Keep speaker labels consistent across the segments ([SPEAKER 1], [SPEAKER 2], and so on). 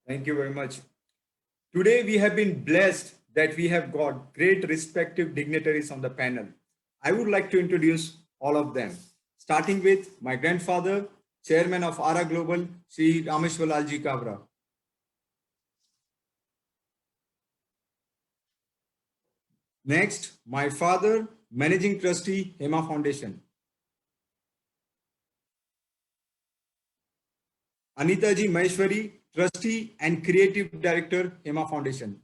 [SPEAKER 1] Thank you very much. Today, we have been blessed that we have got great respective dignitaries on the panel. I would like to introduce all of them, starting with my grandfather, Chairman of ARA Global, Sri Rameshwar Lalji Kabra. Next, my father, Managing Trustee, Hema Foundation. Anita Ji Maheshwari, Trustee and Creative Director, Hema Foundation.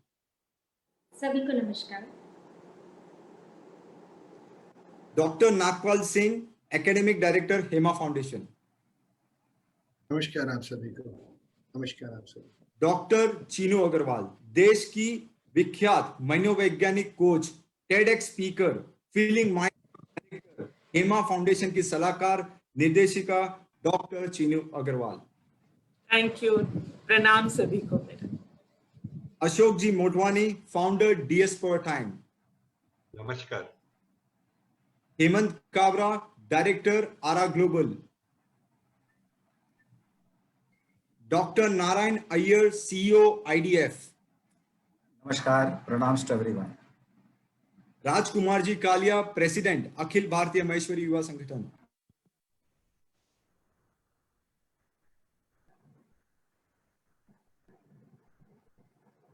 [SPEAKER 2] सभी को नमस्कार.
[SPEAKER 1] Dr. Nagpal Singh, Academic Director, Hema Foundation.
[SPEAKER 3] नमस्कार आप सभी को. नमस्कार आप सभी.
[SPEAKER 1] डॉक्टर चीनू अग्रवाल, देश की विख्यात मनोवैज्ञानिक coach, TEDx speaker, feeling mind, Hema foundation की सलाहकार निर्देशिका doctor Chinu Agarwal.
[SPEAKER 4] Thank you. प्रणाम सभी को.
[SPEAKER 1] Ashok ji Motwani, founder diaspora time.
[SPEAKER 5] नमस्कार.
[SPEAKER 1] Hemant Kabra, director Aara global. Doctor Narayan Iyer, CEO IDF.
[SPEAKER 6] नमस्कार. प्रणाम to everyone.
[SPEAKER 1] Rajkumar ji Kalia, president Akhil Bharatiya Maheshwari Yuva संगठन.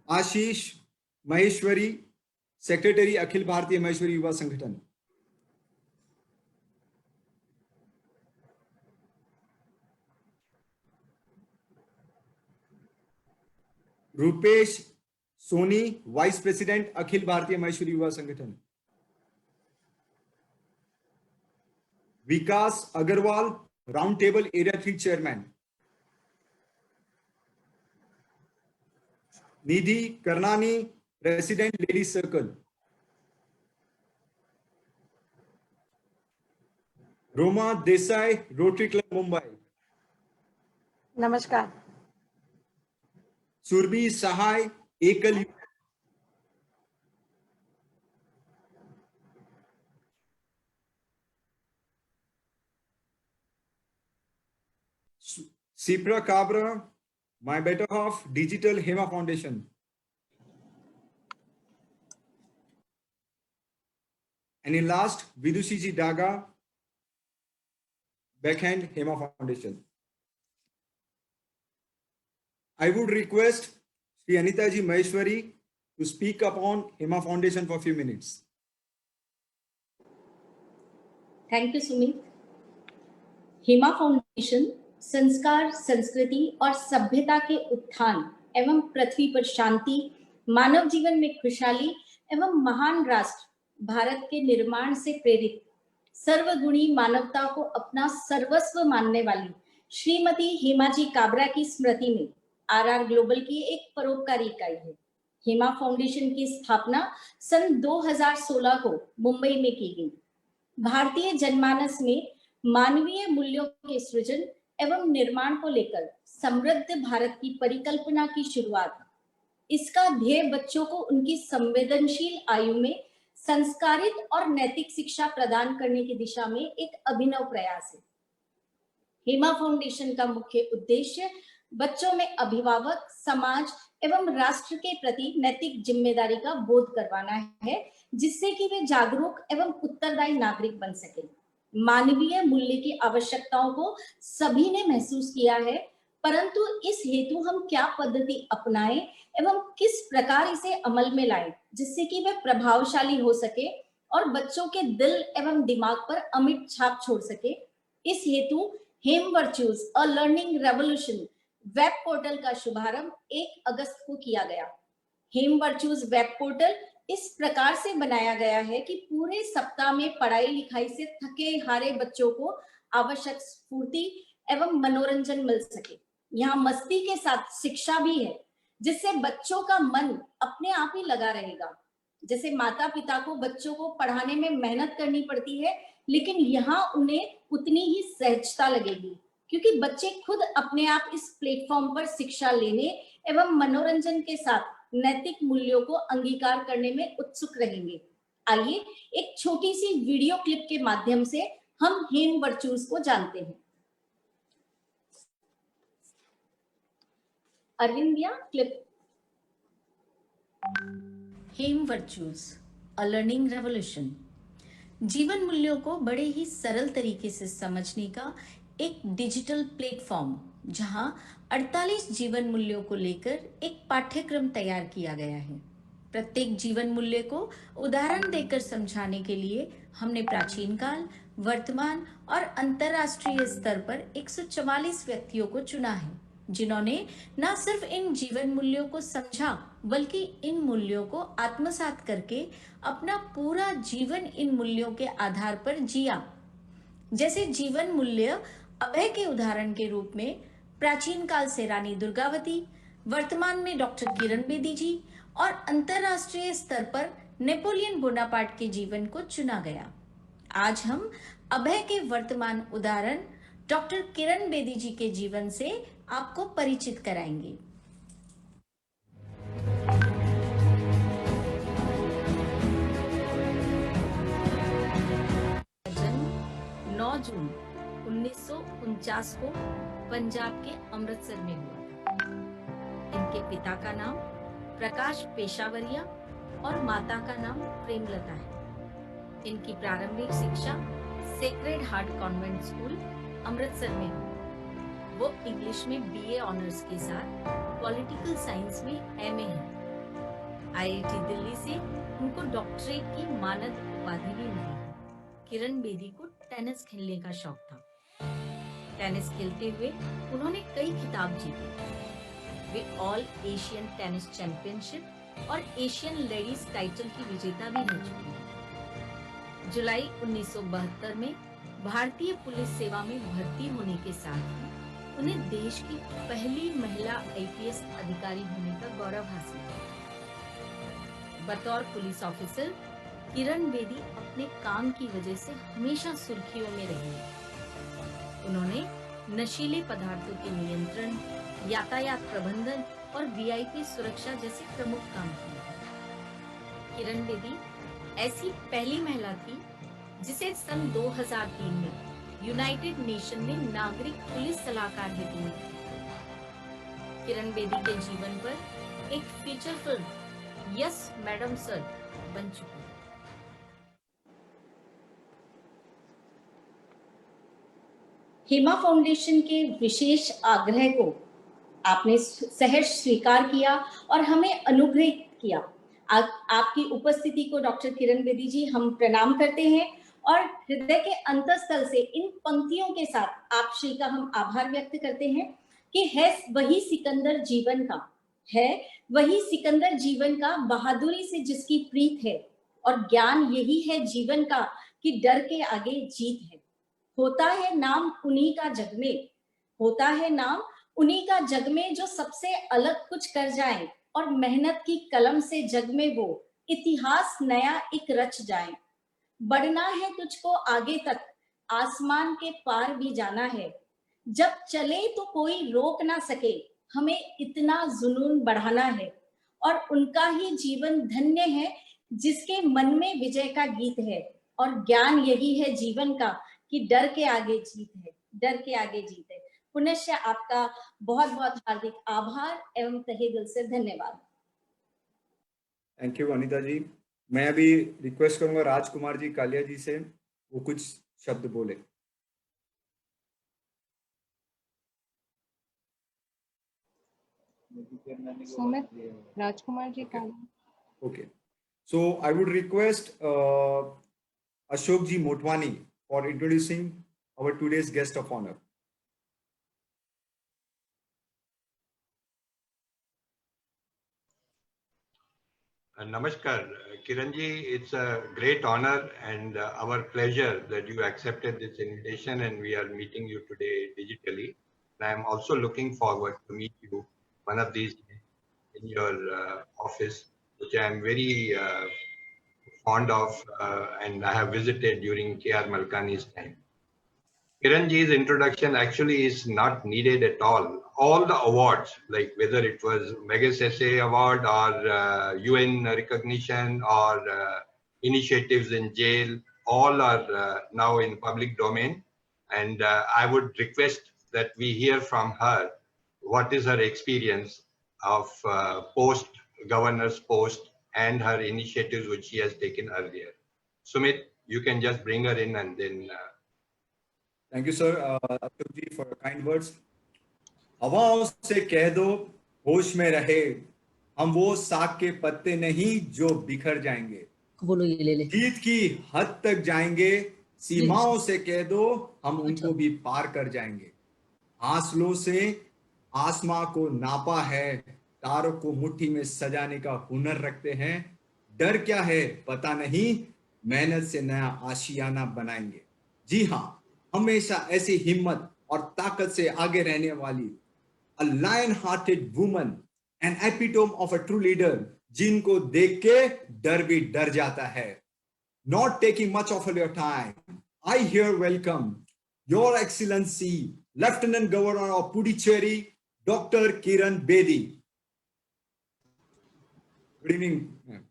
[SPEAKER 1] आशीष महेश्वरी, सेक्रेटरी अखिल Bharatiya Maheshwari Yuva Sangathan. Rupesh Soni, vice president Akhil Bharatiya Maheshwari Yuva Sangathan. Vikas Agarwal, round table area 3 chairman. Nidhi Karnani, president ladies circle. Roma Desai, Rotary club Mumbai.
[SPEAKER 7] नमस्कार.
[SPEAKER 1] सुरभि सहाय, एकल. Sipra Kabra, my better half, Digital Hema Foundation. And in last, Vidushi Ji Daga, backhand Hema Foundation. I would request Sri Anita Ji Maheshwari to speak upon Hema Foundation for a few minutes.
[SPEAKER 2] Thank you Sumit. Hema foundation संस्कार, संस्कृति और सभ्यता के उत्थान एवं पृथ्वी पर शांति, मानव जीवन में खुशहाली एवं महान राष्ट्र भारत के निर्माण से प्रेरित सर्वगुणी मानवता को अपना सर्वस्व मानने वाली श्रीमती हेमा जी काबरा की स्मृति में आरआर ग्लोबल की एक परोपकारी इकाई है. हेमा फाउंडेशन की स्थापना सन 2016 को मुंबई में की गई. भारतीय जनमानस में मानवीय मूल्यों के सृजन एवं निर्माण को लेकर समृद्ध भारत की परिकल्पना की शुरुआत. इसका ध्येय बच्चों को उनकी संवेदनशील आयु में संस्कारित और नैतिक शिक्षा प्रदान करने की दिशा में एक अभिनव प्रयास है. हेमा फाउंडेशन का मुख्य उद्देश्य बच्चों में अभिभावक, समाज एवं राष्ट्र के प्रति नैतिक जिम्मेदारी का बोध करवाना है, जिससे कि वे जागरूक एवं उत्तरदायी नागरिक बन सके. मानवीय मूल्य की आवश्यकताओं को सभी ने महसूस किया है, परंतु इस हेतु हम क्या पद्धति अपनाएं एवं किस प्रकार इसे अमल में लाएं, जिससे कि वे प्रभावशाली हो सके और बच्चों के दिल एवं दिमाग पर अमिट छाप छोड़ सके. इस हेतु Hem virtues a learning revolution web portal का शुभारंभ 1 अगस्त को किया गया. हेम वर्च्यूज वेब पोर्टल इस प्रकार से बनाया गया है कि पूरे सप्ताह में पढ़ाई लिखाई से थके हारे बच्चों को आवश्यक स्फूर्ति एवं मनोरंजन मिल सके. यहाँ मस्ती के साथ शिक्षा भी है, जिससे बच्चों का मन अपने आप ही लगा रहेगा. जैसे माता पिता को बच्चों को पढ़ाने में मेहनत करनी पड़ती है, लेकिन यहाँ उन्हें उतनी ही सहजता लगेगी, क्योंकि बच्चे खुद अपने आप इस प्लेटफॉर्म पर शिक्षा लेने एवं मनोरंजन के साथ नैतिक मूल्यों को अंगीकार करने में उत्सुक रहेंगे. आइए एक छोटी सी वीडियो क्लिप के माध्यम से हम हेम वर्च्यूज को जानते हैं. अरविंद भैया clip. Hem virtues, a learning revolution. जीवन मूल्यों को बड़े ही सरल तरीके से समझने का एक डिजिटल प्लेटफॉर्म, जहां 48 जीवन मूल्यों को लेकर एक पाठ्यक्रम तैयार किया गया है। प्रत्येक जीवन मूल्य को उदाहरण देकर समझाने के लिए हमने प्राचीन काल, वर्तमान और अंतरराष्ट्रीय स्तर पर 144 व्यक्तियों को चुना है, जिन्होंने न सिर्फ इन जीवन मूल्यों को समझा, बल्कि इन मूल्यों को आत्मसात करके अपना पूरा जीवन इन मूल्यों के आधार पर जिया। जैसे जीवन मूल्य अभय के उदाहरण के रूप में प्राचीन काल से रानी दुर्गावती, वर्तमान में डॉक्टर किरण बेदी जी और अंतरराष्ट्रीय स्तर पर नेपोलियन बोनापार्ट के जीवन को चुना गया। आज हम अभय के वर्तमान उदाहरण डॉक्टर किरण बेदी जी के जीवन से आपको परिचित कराएंगे। जन्म 9 जून 1949 को पंजाब के अमृतसर में हुआ था। इनके पिता का नाम प्रकाश पेशावरिया और माता का नाम प्रेमलता है। इनकी प्रारंभिक शिक्षा sacred heart convent school Amritsar में हुई। वो इंग्लिश में बीए ऑनर्स के साथ पॉलिटिकल साइंस में एमए है। आईआईटी दिल्ली से उनको डॉक्टरेट की मानद उपाधि भी मिली है। किरण बेदी को टेनिस खेलने का शौक था। टेनिस खेलते हुए उन्होंने कई खिताब जीते। वे ऑल एशियन टेनिस चैंपियनशिप और एशियन लेडीज टाइटल की विजेता भी रह चुकी हैं। जुलाई 1972 में भारतीय पुलिस सेवा में भर्ती होने के साथ ही उन्हें देश की पहली महिला आईपीएस अधिकारी होने का गौरव हासिल हुआ। बतौर पुलिस ऑफिसर किरण बेदी अपने काम की वजह से हमेशा सुर्खियों में रही है। उन्होंने नशीले पदार्थों के नियंत्रण, यातायात प्रबंधन और वीआईपी सुरक्षा जैसे प्रमुख काम किए। किरण बेदी ऐसी पहली महिला थी जिसे सन 2003 में यूनाइटेड नेशन ने नागरिक पुलिस सलाहकार हेतु नियुक्त किया। किरण बेदी के जीवन पर एक feature film yes madam sir बन चुकी है। हेमा फाउंडेशन के विशेष आग्रह को आपने सहर्ष स्वीकार किया और हमें अनुग्रहित किया। आपकी उपस्थिति को डॉक्टर किरण बेदी जी हम प्रणाम करते हैं और हृदय के अंतःस्थल से इन पंक्तियों के साथ आप श्री का हम आभार व्यक्त करते हैं कि है वही सिकंदर जीवन का, है वही सिकंदर जीवन का, बहादुरी से जिसकी प्रीत है, और ज्ञान यही है जीवन का कि डर के आगे जीत है। होता है नाम उन्हीं का जग में, होता है नाम उन्हीं का जग में जो सबसे अलग कुछ कर जाए और मेहनत की कलम से जग में वो इतिहास नया एक रच जाए। बढ़ना है तुझको आगे तक, आसमान के पार भी जाना है। जब चले तो कोई रोक ना सके, हमें इतना जुनून बढ़ाना है। और उनका ही जीवन धन्य है जिसके मन में विजय का गीत है। और ज्ञान यही है जीवन का कि डर के आगे जीत है, डर के आगे जीत है। पुनश्च आपका बहुत बहुत हार्दिक आभार एवं तहे दिल से धन्यवाद।
[SPEAKER 1] थैंक यू अनीता जी। मैं अभी रिक्वेस्ट करूंगा राजकुमार जी कालिया जी से वो कुछ शब्द बोले।
[SPEAKER 7] सुमित, राजकुमार ji Kaliya.
[SPEAKER 1] Okay. So I would request Ashok ji Motwani for introducing our today's guest of honor.
[SPEAKER 5] Namaskar, Kiran ji. It's a great honor and our pleasure that you accepted this invitation and we are meeting you today digitally. And I am also looking forward to meet you one of these days in your office, which I am very fond of and I have visited during K.R. Malkani's time. Kiran ji's introduction actually is not needed at all. All the awards, like whether it was Magsaysay Award or UN recognition or initiatives in jail, all are now in public domain. And I would request that we hear from her what is her experience of governor's post and her initiatives which she has taken earlier. Sumit, you can just bring her in and then.
[SPEAKER 1] Thank you, sir, Ashok ji, for your kind words. हवाओं से कह दो होश में रहे, हम वो साग के पत्ते नहीं जो बिखर जाएंगे,
[SPEAKER 8] बोलो ये ले ले।
[SPEAKER 1] जीत की हद तक जाएंगे, सीमाओं से कह दो हम उनको भी पार कर जाएंगे। हासिलों से आसमां को नापा है, तारों को मुट्ठी में सजाने का हुनर रखते हैं, डर क्या है पता नहीं, मेहनत से नया आशियाना बनाएंगे। जी हाँ, हमेशा ऐसी हिम्मत और ताकत से आगे रहने वाली a lion-hearted woman, an epitome of a true leader, जिनको देख के डर भी डर जाता है। Not taking much of your time, I here welcome Your Excellency, Lieutenant Governor of Puducherry, Dr. Kiran Bedi. Good evening, ma'am.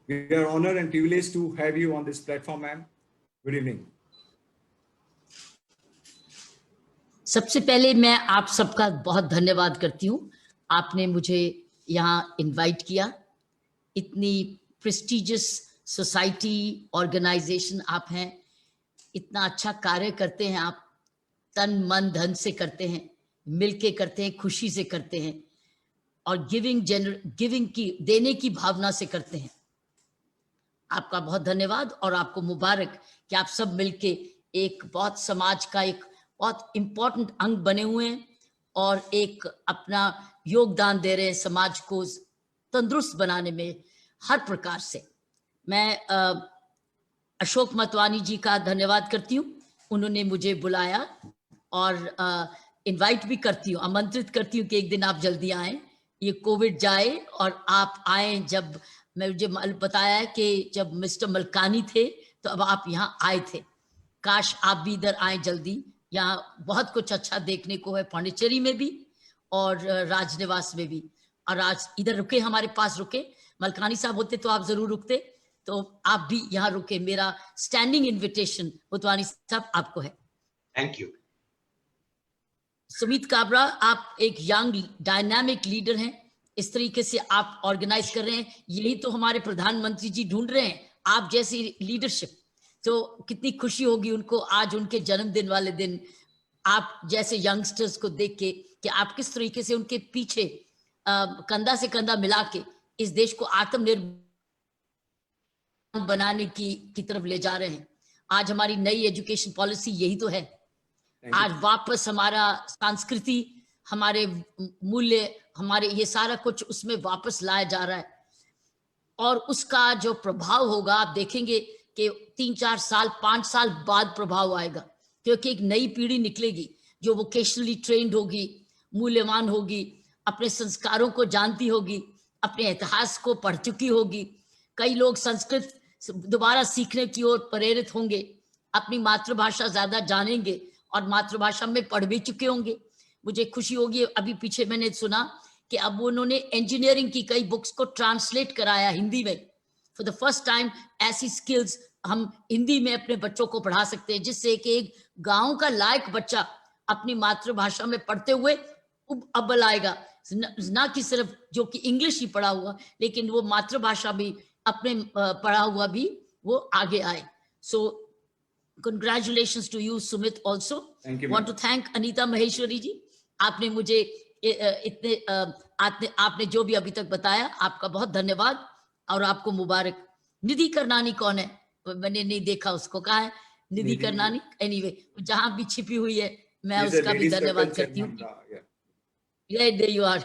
[SPEAKER 1] We are honored and privileged to have you on this platform, ma'am. Good evening.
[SPEAKER 8] सबसे पहले मैं आप सबका बहुत धन्यवाद करती हूँ, आपने मुझे यहाँ इनवाइट किया। इतनी प्रेस्टिजियस सोसाइटी ऑर्गेनाइजेशन आप हैं, इतना अच्छा कार्य करते हैं आप, तन मन धन से करते हैं, मिलके करते हैं, खुशी से करते हैं और गिविंग की देने की भावना से करते हैं। आपका बहुत धन्यवाद और आपको मुबारक कि आप सब मिलके एक बहुत समाज का एक बहुत इम्पोर्टेंट अंग बने हुए हैं और एक अपना योगदान दे रहे हैं समाज को तंदुरुस्त बनाने में हर प्रकार से। मैं अशोक मतवानी जी का धन्यवाद करती हूँ, उन्होंने मुझे बुलाया और इनवाइट भी करती हूँ, आमंत्रित करती हूँ कि एक दिन आप जल्दी आएं, ये कोविड जाए और आप आए। जब मुझे बताया है कि जब मिस्टर मलकानी थे तो अब आप यहाँ आए थे, काश आप भी इधर आए जल्दी। यहाँ बहुत कुछ अच्छा देखने को है, पांडिचेरी में भी और राजनिवास में भी। और आज इधर रुके, हमारे पास रुके, मलकानी साहब होते तो आप जरूर रुकते, तो आप भी यहाँ रुके। मेरा स्टैंडिंग इनविटेशन मोतवानी साहब आपको है।
[SPEAKER 5] Thank you.
[SPEAKER 8] सुमित काबरा, आप एक यंग डायनामिक लीडर हैं, इस तरीके से आप ऑर्गेनाइज कर रहे हैं, यही तो हमारे प्रधानमंत्री जी ढूंढ रहे हैं, आप जैसी लीडरशिप। तो कितनी खुशी होगी उनको आज उनके जन्मदिन वाले दिन आप जैसे यंगस्टर्स को देख के कि आप किस तरीके से उनके पीछे कंधा से कंधा मिला के इस देश को आत्मनिर्भर बनाने की तरफ ले जा रहे हैं। आज हमारी नई एजुकेशन पॉलिसी यही तो है। आज वापस हमारा संस्कृति, हमारे मूल्य, हमारे ये सारा कुछ उसमें वापस लाया जा रहा है और उसका जो प्रभाव होगा आप देखेंगे कि 3-4 साल 5 साल बाद प्रभाव आएगा, क्योंकि एक नई पीढ़ी निकलेगी जो वोकेशनली ट्रेंड होगी, मूल्यवान होगी, अपने संस्कारों को जानती होगी, अपने इतिहास को पढ़ चुकी होगी। कई लोग संस्कृत दोबारा सीखने की ओर प्रेरित होंगे, अपनी मातृभाषा ज्यादा जानेंगे और मातृभाषा में पढ़ भी चुके होंगे। मुझे खुशी होगी, अभी पीछे मैंने सुना कि अब उन्होंने इंजीनियरिंग की कई बुक्स को ट्रांसलेट कराया हिंदी में। फॉर द फर्स्ट टाइम ऐसी स्किल्स हम हिंदी में अपने बच्चों को पढ़ा सकते हैं, जिससे कि एक गांव का लायक बच्चा अपनी मातृभाषा में पढ़ते हुए अव्वल आएगा, ना कि सिर्फ जो कि इंग्लिश ही पढ़ा हुआ, लेकिन वो मातृभाषा भी अपने पढ़ा हुआ भी वो आगे आए। सो congratulations to you, Sumit, also.
[SPEAKER 1] Thank you.
[SPEAKER 8] Want to thank Anita Maheshwari जी, आपने मुझे इतने आपने जो भी अभी तक बताया, आपका बहुत धन्यवाद और आपको मुबारक। निधि करनानी कौन है? मैंने नहीं देखा उसको, कहा है निधि करनानी? एनीवे, जहां भी छिपी हुई है मैं उसका भी धन्यवाद करती हूँ। Yeah, there you are,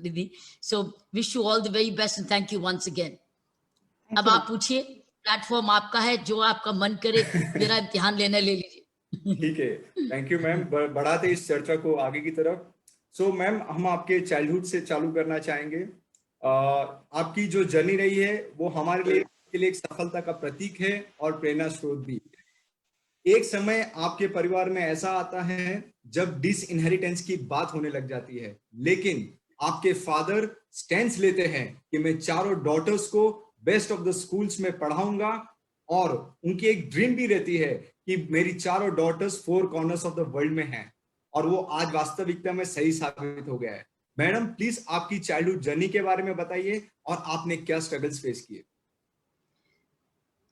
[SPEAKER 8] Nidhi. So wish you all the very best and thank you once again. अब आप पूछिए, प्लेटफॉर्म आपका है, जो आपका मन करे मेरा इम्तिहान लेना ले लीजिए।
[SPEAKER 1] ठीक है, थैंक यू मैम। बढ़ाते इस चर्चा को आगे की तरफ। सो मैम, हम आपके चाइल्डहुड से चालू करना चाहेंगे। आपकी जो जर्नी रही है वो हमारे लिए एक सफलता का प्रतीक है और प्रेरणा स्रोत भी। एक समय आपके परिवार में ऐसा आता है जब डिसइनहेरिटेंस की बात होने लग जाती है, लेकिन आपके फादर स्टैंड लेते हैं कि मैं चारों डॉटर्स को बेस्ट ऑफ द स्कूल्स में पढ़ाऊंगा, और उनकी एक ड्रीम भी रहती है कि मेरी चारों daughters 4 corners of the world में हैं, और वो आज वास्तविकता में सही साबित हो गया है। मैडम प्लीज आपकी चाइल्डहुड जर्नी के बारे में बताइए और आपने क्या स्ट्रगल्स फेस किए।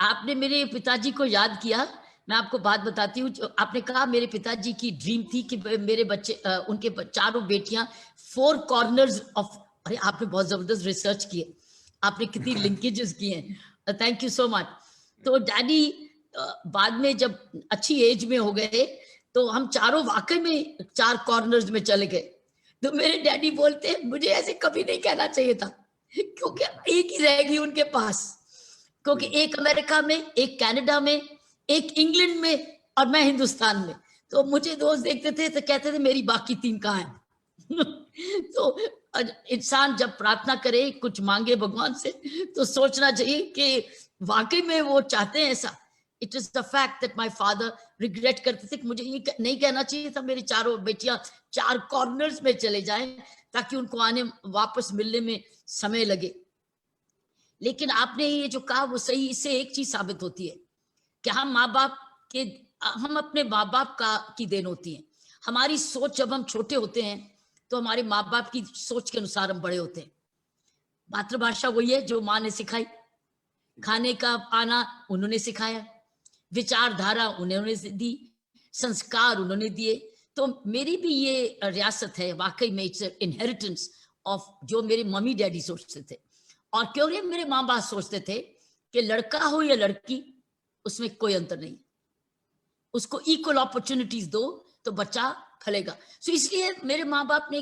[SPEAKER 8] आपने मेरे पिताजी को याद किया। मैं आपको बात बताती हूँ। जो आपने कहा मेरे पिताजी की ड्रीम थी कि मेरे बच्चे उनके चारों बेटियां 4 कॉर्नर्स ऑफ। अरे आपने बहुत जबरदस्त रिसर्च की है, आपने कितनी लिंकेजेस की हैं, थैंक यू सो मच। तो डैडी बाद में जब अच्छी एज में हो गए तो हम चारों वाकई में 4 कॉर्नर्स में चले गए। तो मेरे डैडी बोलते मुझे ऐसे कभी नहीं कहना चाहिए था, क्योंकि एक ही रहेगी उनके पास, क्योंकि एक अमेरिका में, एक कनाडा में, एक इंग्लैंड में और मैं हिंदुस्तान में। तो मुझे दोस्त देखते थे तो कहते थे मेरी बाकी 3 कहाँ हैं। तो इंसान जब प्रार्थना करे, कुछ मांगे भगवान से, तो सोचना चाहिए कि वाकई में वो चाहते हैं ऐसा। It is the fact that my father regret करते थे कि मुझे ये नहीं कहना चाहिए था मेरी चारों बेटियां 4 कॉर्नर्स में चले जाएं ताकि उनको आने वापस मिलने में समय लगे। लेकिन आपने ये जो कहा वो सही। इससे एक चीज साबित होती है कि हम अपने माँ बाप की देन होती है। हमारी सोच जब हम छोटे होते हैं तो हमारे माँ बाप की सोच के अनुसार हम बड़े होते हैं। मातृभाषा वही है जो माँ ने सिखाई, खाने का आना उन्होंने सिखाया, विचारधारा उन्होंने दी, संस्कार उन्होंने दिए। तो मेरी भी ये रियासत है वाकई में, इट्स इनहेरिटेंस ऑफ जो मेरे मम्मी डैडी सोचते थे। और क्यों मेरे माँ बाप सोचते थे कि लड़का हो या लड़की उसमें कोई अंतर नहीं, उसको इक्वल अपॉर्चुनिटीज दो तो बच्चा फलेगा। सो इसलिए मेरे माँ बाप ने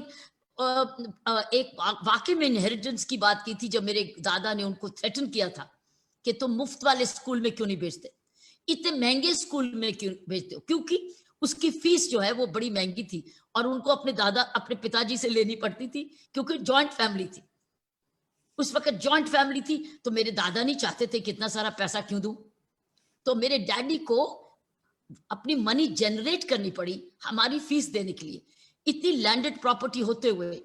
[SPEAKER 8] एक वाकई में इनहेरिटेंस की बात की थी जब मेरे दादा ने उनको थ्रेटन किया था कि तुम मुफ्त वाले स्कूल में क्यों नहीं भेजते, इतने महंगे स्कूल में क्यों भेजते हो, क्योंकि उसकी फीस जो है वो बड़ी महंगी थी और उनको अपने पिताजी से लेनी पड़ती थी, क्योंकि जॉइंट फैमिली थी। उस वक्त जॉइंट फैमिली थी तो मेरे दादा नहीं चाहते थे कि इतना सारा पैसा क्यों दूं। तो मेरे डैडी को अपनी मनी जनरेट करनी पड़ी हमारी फीस देने के लिए। इतनी लैंडेड प्रॉपर्टी होते हुए,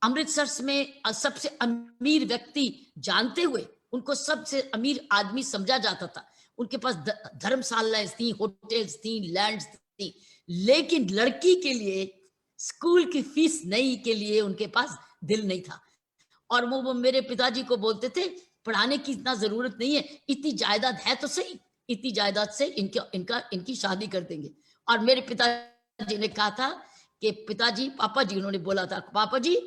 [SPEAKER 8] अमृतसर में सबसे अमीर व्यक्ति जानते हुए उनको सबसे अमीर आदमी समझा जाता था। उनके पास धर्मशालाएं थी, होटल्स थी, लैंड्स थी, लेकिन लड़की के लिए स्कूल की फीस नहीं के लिए उनके पास दिल नहीं था। और वो मेरे पिताजी को बोलते थे पढ़ाने की इतना जरूरत नहीं है, इतनी जायदाद है तो सही, इतनी जायदाद से इनकी शादी कर देंगे। और मेरे पिताजी ने कहा था कि पिताजी, पापा जी, उन्होंने बोला था पापा जी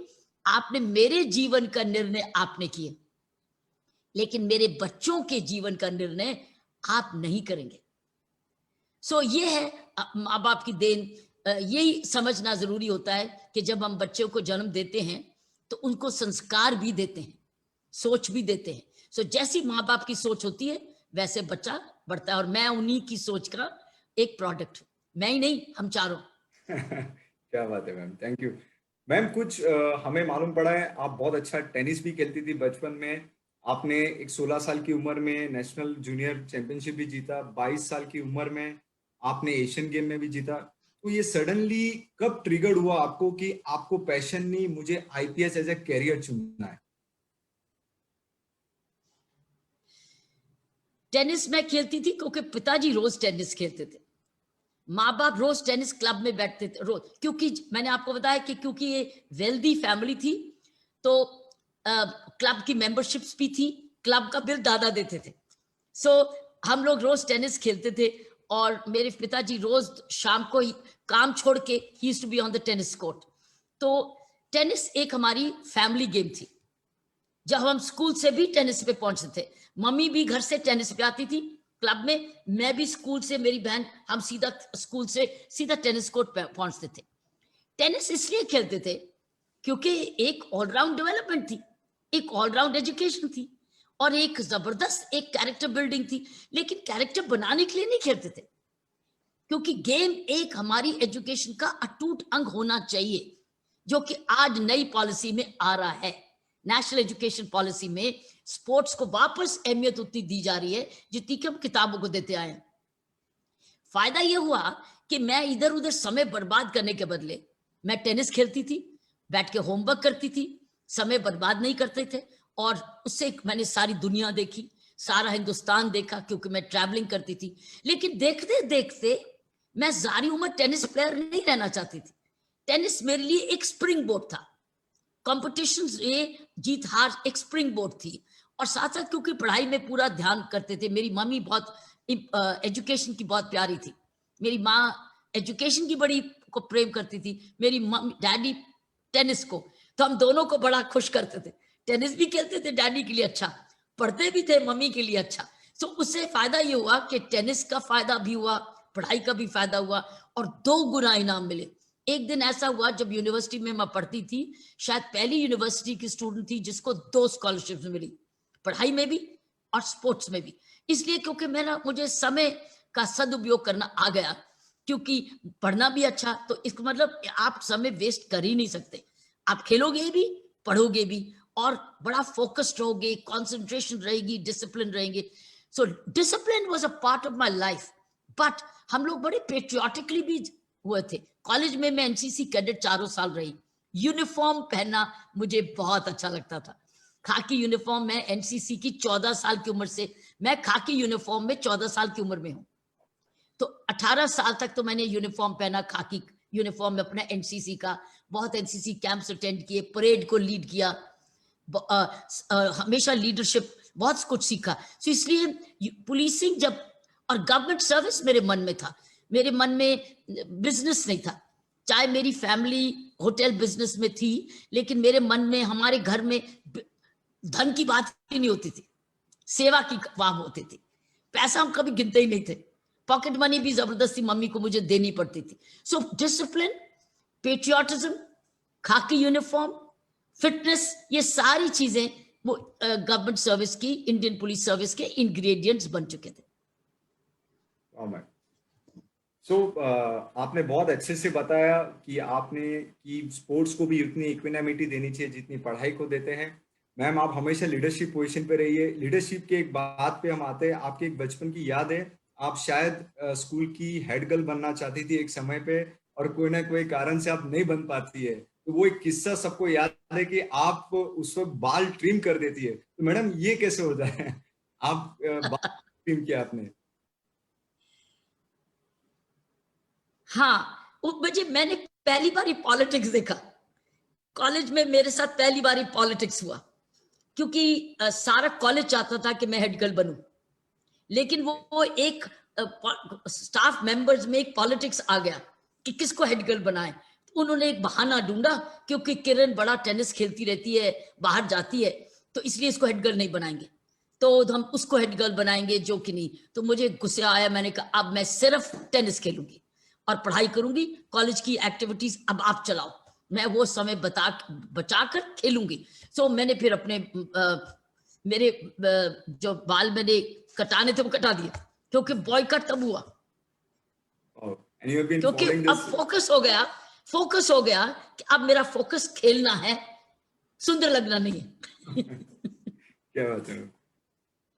[SPEAKER 8] आपने मेरे जीवन का निर्णय आपने किए, लेकिन मेरे बच्चों के जीवन का निर्णय आप नहीं करेंगे। सो ये है माँ बाप की देन। यही समझना जरूरी होता है कि जब हम बच्चों को जन्म देते हैं तो उनको संस्कार भी देते हैं, सोच भी देते हैं। सो जैसी माँ बाप की सोच होती है वैसे बच्चा बढ़ता है, और मैं उन्हीं की सोच का एक प्रोडक्ट हूँ। मैं ही नहीं, हम चारों।
[SPEAKER 1] क्या बात है मैम, थैंक यू मैम। कुछ हमें मालूम पड़ा है आप बहुत अच्छा टेनिस भी खेलती थी बचपन में। आपने एक 16 साल की उम्र में नेशनल जूनियर चैंपियनशिप भी जीता, 22 साल की उम्र में आपने एशियन गेम में भी जीता। तो ये सडनली कब ट्रिगर हुआ आपको कि आपको पैशन नहीं, मुझे आईपीएस एज ए कैरियर चुनना है?
[SPEAKER 8] टेनिस मैं खेलती थी क्योंकि पिताजी रोज टेनिस खेलते थे, माँ बाप रोज टेनिस क्लब में बैठते थे रोज, क्योंकि मैंने आपको बताया कि क्योंकि ये वेल्दी फैमिली थी तो क्लब की मेंबरशिप्स भी थी, क्लब का बिल दादा देते थे। सो हम लोग रोज टेनिस खेलते थे और मेरे पिताजी रोज शाम को ही काम छोड़ के ही used to be on the tennis court. तो टेनिस एक हमारी फैमिली गेम थी। जब हम स्कूल से भी टेनिस पे पहुंचते थे, मम्मी भी घर से टेनिस पे आती थी क्लब में, मैं भी स्कूल से, मेरी बहन, हम सीधा स्कूल से सीधा टेनिस कोर्ट पे पहुंचते थे। टेनिस इसलिए खेलते थे क्योंकि एक ऑलराउंड डेवलपमेंट थी, एक ऑलराउंड एजुकेशन थी और एक जबरदस्त एक कैरेक्टर बिल्डिंग थी। लेकिन कैरेक्टर बनाने के लिए नहीं खेलते थे, क्योंकि गेम एक हमारी एजुकेशन का अटूट अंग होना चाहिए, जो कि आज नई पॉलिसी में आ रहा है। नेशनल एजुकेशन पॉलिसी में स्पोर्ट्स को वापस अहमियत उतनी दी जा रही है जितनी कि हम किताबों को देते आए हैं। फायदा यह हुआ कि मैं इधर उधर समय बर्बाद करने के बदले मैं टेनिस खेलती थी, बैठ के होमवर्क करती थी, समय बर्बाद नहीं करते थे। और उससे मैंने सारी दुनिया देखी, सारा हिंदुस्तान देखा, क्योंकि मैं ट्रैवलिंग करती थी। लेकिन देखते देखते मैं सारी उम्र टेनिस प्लेयर नहीं रहना चाहती थी। टेनिस मेरे लिए एक स्प्रिंग बोर्ड था। कॉम्पिटिशन्स ये जीत हार एक स्प्रिंग बोर्ड थी। और साथ साथ क्योंकि पढ़ाई में पूरा ध्यान करते थे, मेरी मम्मी बहुत एजुकेशन की बहुत प्यारी थी, मेरी माँ एजुकेशन की बड़ी को प्रेम करती थी, मेरी मम्मी डैडी टेनिस को, तो हम दोनों को बड़ा खुश करते थे। टेनिस भी खेलते थे डैडी के लिए अच्छा, पढ़ते भी थे मम्मी के लिए अच्छा। तो उससे फायदा ये हुआ कि टेनिस का फायदा भी हुआ, पढ़ाई का भी फायदा हुआ और 2 गुना इनाम मिले। एक दिन ऐसा हुआ जब यूनिवर्सिटी में मैं पढ़ती थी, शायद पहली यूनिवर्सिटी की स्टूडेंट थी जिसको 2 स्कॉलरशिप्स मिली, पढ़ाई में भी और स्पोर्ट्स में भी। इसलिए क्योंकि मुझे समय का सदुपयोग करना आ गया, क्योंकि पढ़ना भी अच्छा, तो इसका मतलब आप समय वेस्ट कर ही नहीं सकते। आप खेलोगे भी, पढ़ोगे भी और बड़ा फोकस्ड रहोगे, कंसंट्रेशन रहेगी, डिसिप्लिन रहेंगे। So discipline was a part of my life. But हम लोग बड़े पेट्रियोटिकली भी हुए थे। कॉलेज में मैं एनसीसी कैडेट 4 साल रही। यूनिफॉर्म पहनना मुझे बहुत अच्छा लगता था। खाकी यूनिफॉर्म, मैं एनसीसी की 14 साल की उम्र से, मैं खाकी यूनिफॉर्म में 14 साल की उम्र में हूँ। तो 18 साल तक तो मैंने यूनिफॉर्म पहना, खाकी यूनिफॉर्म में अपना एनसीसी का, बहुत एनसीसी कैंप्स अटेंड किए, परेड को लीड किया, हमेशा लीडरशिप, बहुत कुछ सीखा। तो इसलिए पुलिसिंग जब, और गवर्नमेंट सर्विस मेरे मन में था, मेरे मन में बिजनेस नहीं था। चाहे मेरी फैमिली होटल बिजनेस में थी, लेकिन मेरे मन में, हमारे घर में धन की बात ही नहीं होती थी, सेवा की बात होती थी। पैसा हम कभी गिनते ही नहीं थे, पॉकेट मनी भी जबरदस्ती मम्मी को मुझे देनी पड़ती थी। सो डिसिप्लिन, पेट्रियोटिज्म, खाकी यूनिफॉर्म, फिटनेस, ये सारी चीजें वो गवर्नमेंट सर्विस की, इंडियन पुलिस सर्विस के इंग्रेडिएंट्स बन चुके थे।
[SPEAKER 1] सो आपने बहुत अच्छे से बताया कि आपने कि स्पोर्ट्स को भी उतनी इक्विनामिटी देनी चाहिए जितनी पढ़ाई को देते हैं। मैम, आप हमेशा लीडरशिप पोजीशन पे रहिए। लीडरशिप के एक बात पे हम आते हैं, आपके एक बचपन की याद है, आप शायद स्कूल की हेड गर्ल बनना चाहती थी एक समय पे, और कोई ना कोई कारण से आप नहीं बन पाती है। तो वो एक किस्सा सबको याद है कि आप उस वक्त बाल ट्रिम कर देती है। तो मैडम, ये कैसे होता है? आप बाल ट्रिम किया आपने?
[SPEAKER 8] हाँ, मैंने पहली बार पॉलिटिक्स देखा कॉलेज में, मेरे साथ पहली बार पॉलिटिक्स हुआ, क्योंकि सारा कॉलेज चाहता था कि मैं हेड गर्ल बनूं, लेकिन वो एक स्टाफ मेंबर्स में एक पॉलिटिक्स आ गया कि किसको हेड गर्ल बनाए। तो उन्होंने एक बहाना ढूंढा, क्योंकि किरण बड़ा टेनिस खेलती रहती है, बाहर जाती है, तो इसलिए इसको हेड गर्ल नहीं बनाएंगे, तो हम उसको हेड गर्ल बनाएंगे जो कि नहीं। तो मुझे गुस्सा आया, मैंने कहा अब मैं सिर्फ टेनिस खेलूंगी और पढ़ाई करूंगी, कॉलेज की एक्टिविटीज अब आप चलाओ, मैं वो समय बचाकर खेलूंगी। सो मैंने फिर अपने मेरे जो बाल मैंने कटाने थे वो कटा दिए, क्योंकि बॉयकट तब हुआ, क्योंकि अब फोकस हो गया कि अब मेरा फोकस खेलना है, सुंदर लगना नहीं है।
[SPEAKER 1] क्या बात है,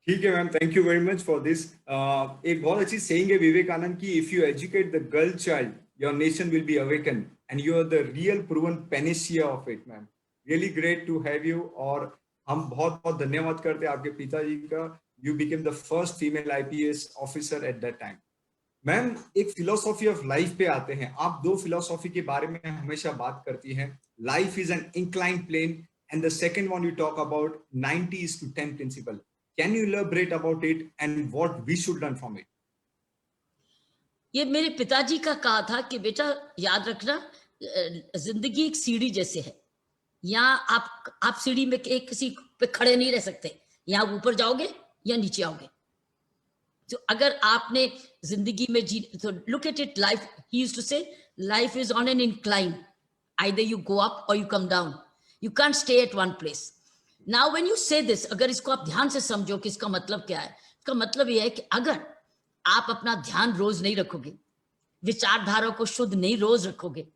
[SPEAKER 1] ठीक है ma'am, thank you very much for this. एक बहुत अच्छी सेइंग है विवेकानंद की, if you educate the girl child your nation will be awaken and you are the real proven panacea of it. Ma'am, really great to have you, और हम बहुत बहुत धन्यवाद करते हैं आपके पिताजी का। You became the first female IPS officer at that time. Ma'am, एक फिलोसॉफी ऑफ लाइफ पे आते हैं। आप 2 फिलोसॉफी के बारे में हमेशा बात करती हैं, life is an inclined plane and the second one you talk about 90:10 principle. Can you elaborate about it and what we should learn from it?
[SPEAKER 8] ये मेरे पिताजी का कहा था कि बेटा याद रखना, जिंदगी एक सीढ़ी जैसे है, यहाँ आप सीढ़ी में एक किसी पे खड़े नहीं रह सकते, यहाँ ऊपर जाओगे या नीचे आओगे। तो अगर आपने जिंदगी में तो look at it, life, he used to say, life is on an incline, either you go up और you come down, you can't stay at one place. Now when you say this, अगर इसको आप ध्यान से समझो कि इसका मतलब क्या है, इसका मतलब यह है कि अगर आप अपना ध्यान रोज नहीं रखोगे, विचारधारा को शुद्ध नहीं रोज रखोगे,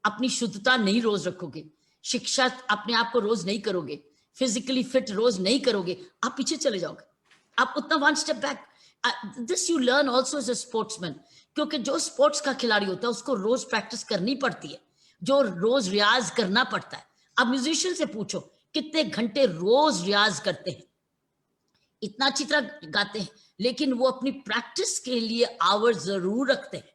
[SPEAKER 8] अपनी शुद्धता नहीं रोज रखोगे, शिक्षा अपने आप को रोज नहीं करोगे, फिजिकली फिट रोज नहीं करोगे, आप पीछे चले जाओगे, आप उतना one step back. This you learn also as a sportsman, क्योंकि जो स्पोर्ट्स का खिलाड़ी होता है उसको रोज प्रैक्टिस करनी पड़ती है, जो रोज रियाज करना पड़ता है। अब म्यूजिशियन से पूछो कितने घंटे रोज रियाज करते हैं, इतना अच्छी तरह गाते हैं, लेकिन वो अपनी प्रैक्टिस के लिए आवर्स जरूर रखते हैं।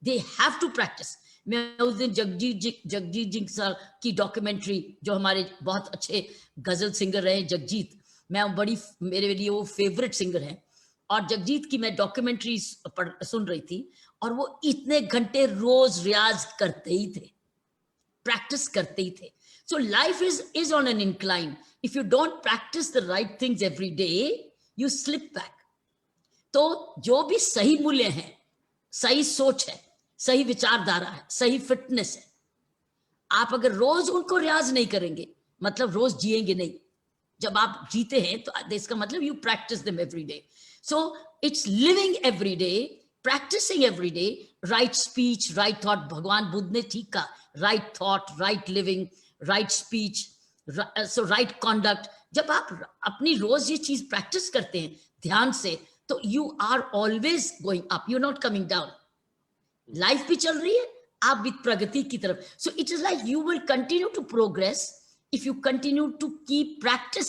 [SPEAKER 8] दे हैव टू प्रैक्टिस, मैं उस दिन जगजीत जी सर की डॉक्यूमेंट्री, जो हमारे बहुत अच्छे गजल सिंगर रहे जगजीत, मैं बड़ी, मेरे लिए वो फेवरेट सिंगर हैं, और जगजीत की मैं डॉक्यूमेंट्री सुन रही थी, और वो इतने घंटे रोज रियाज करते ही थे, प्रैक्टिस करते ही थे. So life is on an incline. If you don't practice the right things every day, you slip back. तो जो भी सही मूल्य हैं, सही सोच है, सही विचारधारा है, सही फिटनेस है, आप अगर रोज उनको रियाज नहीं करेंगे, मतलब रोज जिएंगे नहीं. जब आप जीते हैं तो इसका मतलब you practise them every day. So it's living every day, practising every day, right speech, right thought. भगवान बुद्ध ने ठीक कहा, right thought, right living, right speech, so right conduct. जब आप अपनी रोज ये चीज प्रैक्टिस करते हैं ध्यान से, तो you are always going up, you not coming down. Life भी चल रही है, आप भी प्रगति की तरफ. So it is like you will continue to progress if you continue to keep practice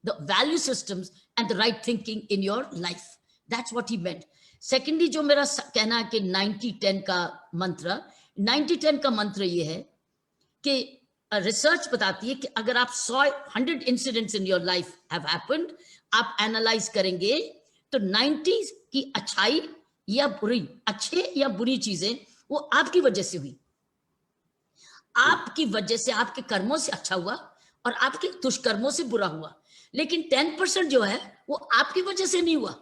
[SPEAKER 8] the value systems and the right thinking in your life. That's what he meant. Secondly, जो मेरा कहना है कि 90-10 का मंत्र, 90-10 का मंत्र ये है कि रिसर्च बताती है कि अगर आप 100 incidents in your life have happened, आप एनालाइज करेंगे तो 90 की अच्छाई या बुरी, अच्छे या बुरी चीजें वो आपकी वजह से हुई, आपकी वजह से, आपके कर्मों से अच्छा हुआ और आपके दुष्कर्मों से बुरा हुआ. लेकिन 10% जो है वो आपकी वजह से नहीं हुआ,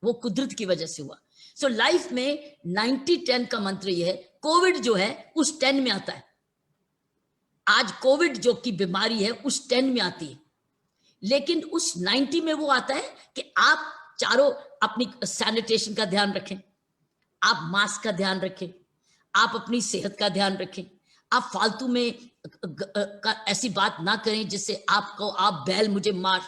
[SPEAKER 8] वो कुदरत की वजह से हुआ. सो लाइफ में 90-10 का मंत्र ये है. कोविड जो है उस 10 में आता है. आज कोविड जो की बीमारी है उस 10 में आती है, लेकिन उस 90 में वो आता है कि आप चारों अपनी सैनिटेशन का ध्यान रखें, आप मास्क का ध्यान रखें, आप अपनी सेहत का ध्यान रखें, आप फालतू में ऐसी बात ना करें जिससे आपको आप बैल मुझे मार.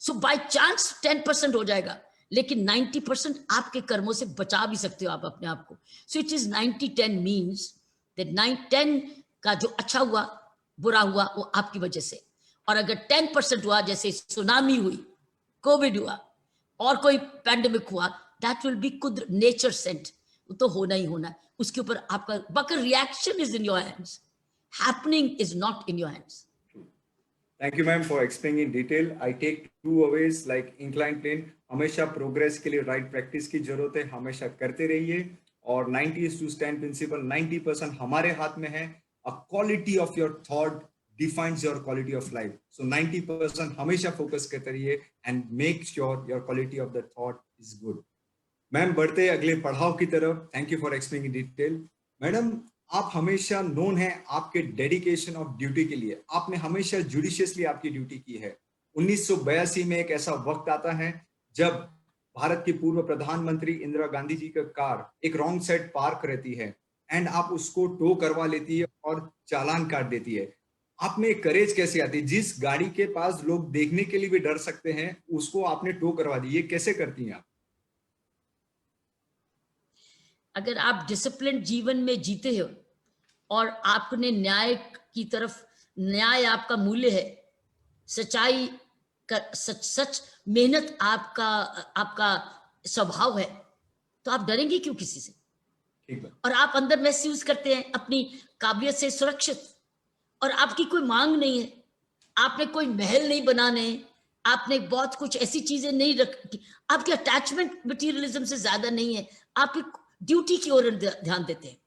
[SPEAKER 8] सो बाय चांस 10% हो जाएगा, लेकिन 90% आपके कर्मों से बचा भी सकते हो आप अपने आप को. सो इट इज 90-10 मीन्स दैट 9-10 का जो अच्छा हुआ बुरा हुआ वो आपकी वजह से, और अगर 10% हुआ, जैसे सुनामी हुई, कोविड हुआ और कोई पैंडेमिक हुआ, दैट विल बी कुदरत, नेचर सेंट, तो होना ही होना. उसके ऊपर आपका बकर reaction is in your hands, happening is not in your hands.
[SPEAKER 1] Thank you, ma'am, for explaining in detail. I take 2 aways like inclined plane. हमेशा प्रोग्रेस के लिए राइट प्रैक्टिस की जरूरत है, हमेशा करते रहिए. और 90:10 प्रिंसिपल, 90% हमारे हाथ में है. A quality of your thought defines your quality of life. So 90% हमेशा फोकस करते रहिए and make sure your quality of the thought is good. Ma'am बढ़ते अगले पढ़ाव की तरफ. Thank you for explaining in detail. Madam, आप हमेशा नोन है आपके डेडिकेशन ऑफ ड्यूटी के लिए. आपने हमेशा जुडिशियसली आपकी ड्यूटी की है. 1982 में एक ऐसा वक्त आता है जब भारत की पूर्व प्रधानमंत्री इंदिरा गांधी जी का कार एक रॉन्ग साइड पार्क रहती है एंड आप उसको टो करवा लेती है और चालान काट देती है. आप में करेज कैसे आती है? जिस गाड़ी के पास लोग देखने के लिए भी डर सकते हैं उसको आपने टो करवा दी, ये कैसे करती हैं आप?
[SPEAKER 8] अगर आप डिसिप्लिन जीवन में जीते हो और आपने न्याय की तरफ, न्याय आपका मूल्य है, सच्चाई का सच मेहनत आपका स्वभाव है, तो आप डरेंगे क्यों किसी से? और आप अंदर महसूस करते हैं अपनी काबिलियत से सुरक्षित, और आपकी कोई मांग नहीं है, आपने कोई महल नहीं बनाने, आपने बहुत कुछ ऐसी चीजें नहीं रखी, आपकी अटैचमेंट मटीरियलिज्म से ज्यादा नहीं है, आपकी ड्यूटी की ओर ध्यान देते हैं.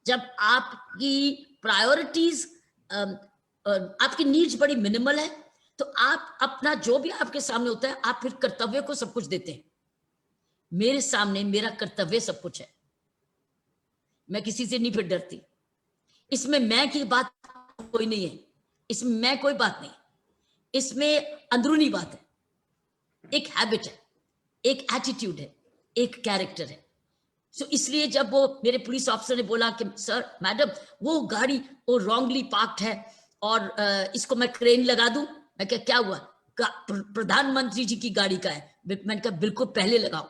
[SPEAKER 8] जब आपकी प्रायोरिटीज, आपकी नीड्स बड़ी मिनिमल है, तो आप अपना जो भी आपके सामने होता है, आप फिर कर्तव्य को सब कुछ देते हैं. मेरे सामने मेरा कर्तव्य सब कुछ है, मैं किसी से नहीं फिर डरती. इसमें मैं की बात कोई नहीं है, इसमें मैं कोई बात नहीं, इसमें अंदरूनी बात है, एक हैबिट है, एक एटीट्यूड है, एक कैरेक्टर है. सो इसलिए जब वो मेरे पुलिस ऑफिसर ने बोला कि सर मैडम वो गाड़ी वो रॉन्गली पार्क्ड है और इसको मैं क्रेन लगा दूं, मैं क्या हुआ, प्रधानमंत्री जी की गाड़ी का है. मैंने कहा बिल्कुल पहले लगाओ,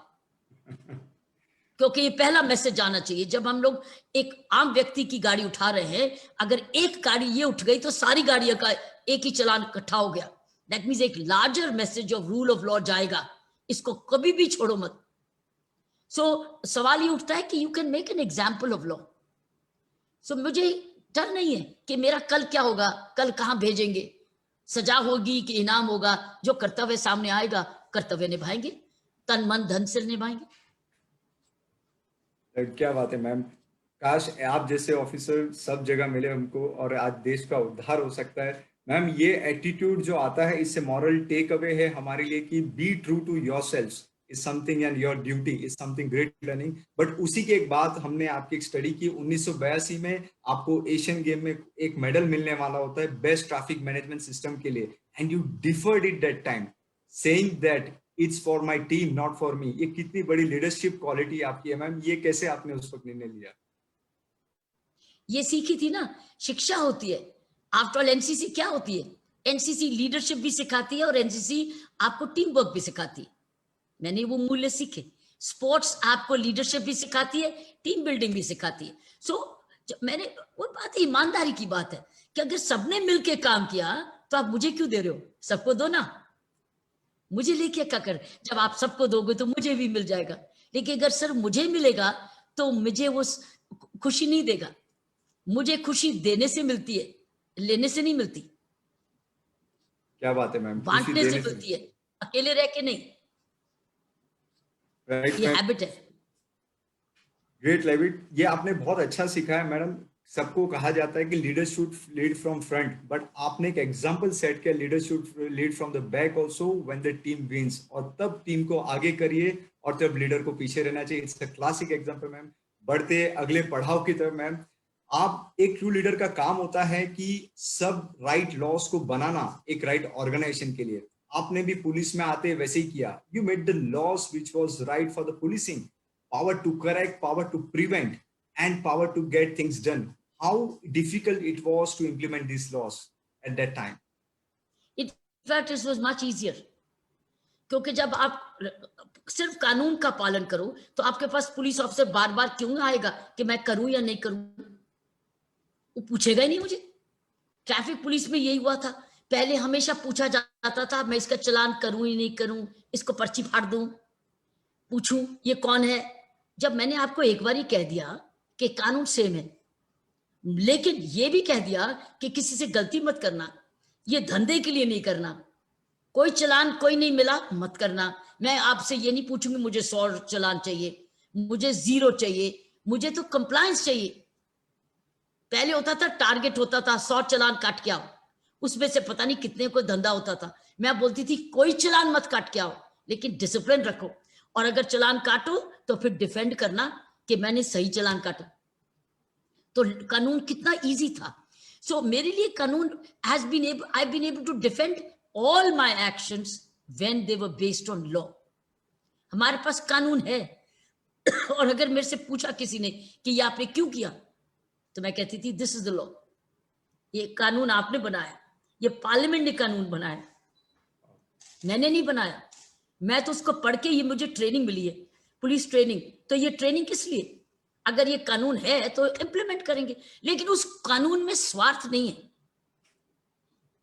[SPEAKER 8] क्योंकि ये पहला मैसेज आना चाहिए. जब हम लोग एक आम व्यक्ति की गाड़ी उठा रहे हैं, अगर एक गाड़ी ये उठ गई तो सारी गाड़ियों का एक ही चलान इकट्ठा हो गया. दैट मीन्स एक larger message of rule of law जाएगा, इसको कभी भी छोड़ो मत. सवाल ये उठता है कि you can make an example of law. So मुझे डर नहीं है कि मेरा कल क्या होगा, कल कहाँ भेजेंगे, सजा होगी कि इनाम होगा. जो कर्तव्य सामने आएगा कर्तव्य निभाएंगे, तन मन धन से निभाएंगे.
[SPEAKER 1] क्या बात है मैम. काश आप जैसे ऑफिसर सब जगह मिले हमको और आज देश का उद्धार हो सकता है. मैम ये एटीट्यूड जो आता है, इससे मॉरल टेक अवे है हमारे लिए कि be true to yourself is something and your duty is something great learning. But उसी के एक बाद हमने आपकी एक स्टडी की 1982 में आपको एशियन गेम में एक मेडल मिलने वाला होता है बेस्ट ट्रैफिक मैनेजमेंट सिस्टम के लिए, and you deferred it that time saying that it's for my team not for me. ये कितनी बड़ी लीडरशिप क्वालिटी आपकी है मैम. ये कैसे आपने उस वक्त निर्णय लिया?
[SPEAKER 8] ये सीखी थी ना, शिक्षा होती है. आफ्टर ऑल एनसीसी क्या होती है? एनसीसी लीडरशिप भी सिखाती है और एनसीसी आपको टीम वर्क भी सिखाती है. मैंने वो मूल्य सीखे. स्पोर्ट्स आपको लीडरशिप भी सिखाती है, टीम बिल्डिंग भी सिखाती है. मैंने वो बात है, ईमानदारी की बात है कि अगर सबने मिलके काम किया तो आप मुझे क्यों दे रहे हो? सबको दो ना. मुझे लेके क्या कर, जब आप सबको दोगे तो मुझे भी मिल जाएगा. लेकिन अगर सर मुझे मिलेगा तो मुझे वो खुशी नहीं देगा. मुझे खुशी देने से मिलती है, लेने से नहीं मिलती.
[SPEAKER 1] क्या बात है मैम.
[SPEAKER 8] बांटने से मिलती है, अकेले रह के नहीं. ये हैबिट है.
[SPEAKER 1] ग्रेट लैविट. ये आपने बहुत अच्छा सीखा है मैडम. सबको कहा जाता है कि leader should lead from front, but आपने एक एग्जांपल सेट किया, leader should lead from the back also when the team wins. और तब टीम को आगे करिए और तब लीडर को पीछे रहना चाहिए. It's a classic example ma'am. बढ़ते अगले पड़ाव की तरफ मैम, आप एक ट्रू लीडर का काम होता है कि सब राइट लॉस को बनाना एक राइट ऑर्गेनाइजेशन के लिए. आपने भी पुलिस में आते वैसे ही किया. You made the laws which was right for the policing. Power to correct, power to prevent and power to get things done. How difficult it was to implement these laws at that time?
[SPEAKER 8] In fact, it was much easier. क्योंकि जब आप सिर्फ कानून का पालन करो तो आपके पास पुलिस ऑफिसर बार बार क्यों आएगा कि मैं करूं या नहीं करूं? वो पूछेगा ही नहीं मुझे. ट्रैफिक पुलिस में यही हुआ था. पहले हमेशा पूछा जाता था मैं इसका चालान करूं या नहीं करूं, इसको पर्ची फाड़ दूं, पूछूं ये कौन है. जब मैंने आपको एक बार ही कह दिया कि कानून सेम है, लेकिन ये भी कह दिया कि किसी से गलती मत करना, ये धंधे के लिए नहीं करना, कोई चालान कोई नहीं मिला मत करना. मैं आपसे ये नहीं पूछूंगी मुझे 100 चालान चाहिए, मुझे 0 चाहिए, मुझे तो कंप्लायंस चाहिए. पहले होता था टारगेट होता था 100 चालान काट के आओ, उसमें से पता नहीं कितने कोई धंधा होता था. मैं बोलती थी कोई चालान मत काट के आओ, लेकिन डिसिप्लिन रखो, और अगर चालान काटो तो फिर डिफेंड करना कि मैंने सही चालान काटा. तो कानून कितना इजी था. सो मेरे लिए कानून has been able, I been able to defend all my actions when they were based on law. हमारे पास कानून है. और अगर मेरे से पूछा किसी ने कि ये आपने क्यों किया, तो मैं कहती थी दिस इज द लॉ. ये कानून आपने बनाया, ये पार्लियामेंट ने कानून बनाया, मैंने नहीं बनाया. मैं तो उसको पढ़ के, ये मुझे ट्रेनिंग मिली है, पुलिस ट्रेनिंग. तो ये ट्रेनिंग किस लिए? अगर ये कानून है तो इंप्लीमेंट करेंगे, लेकिन उस कानून में स्वार्थ नहीं है,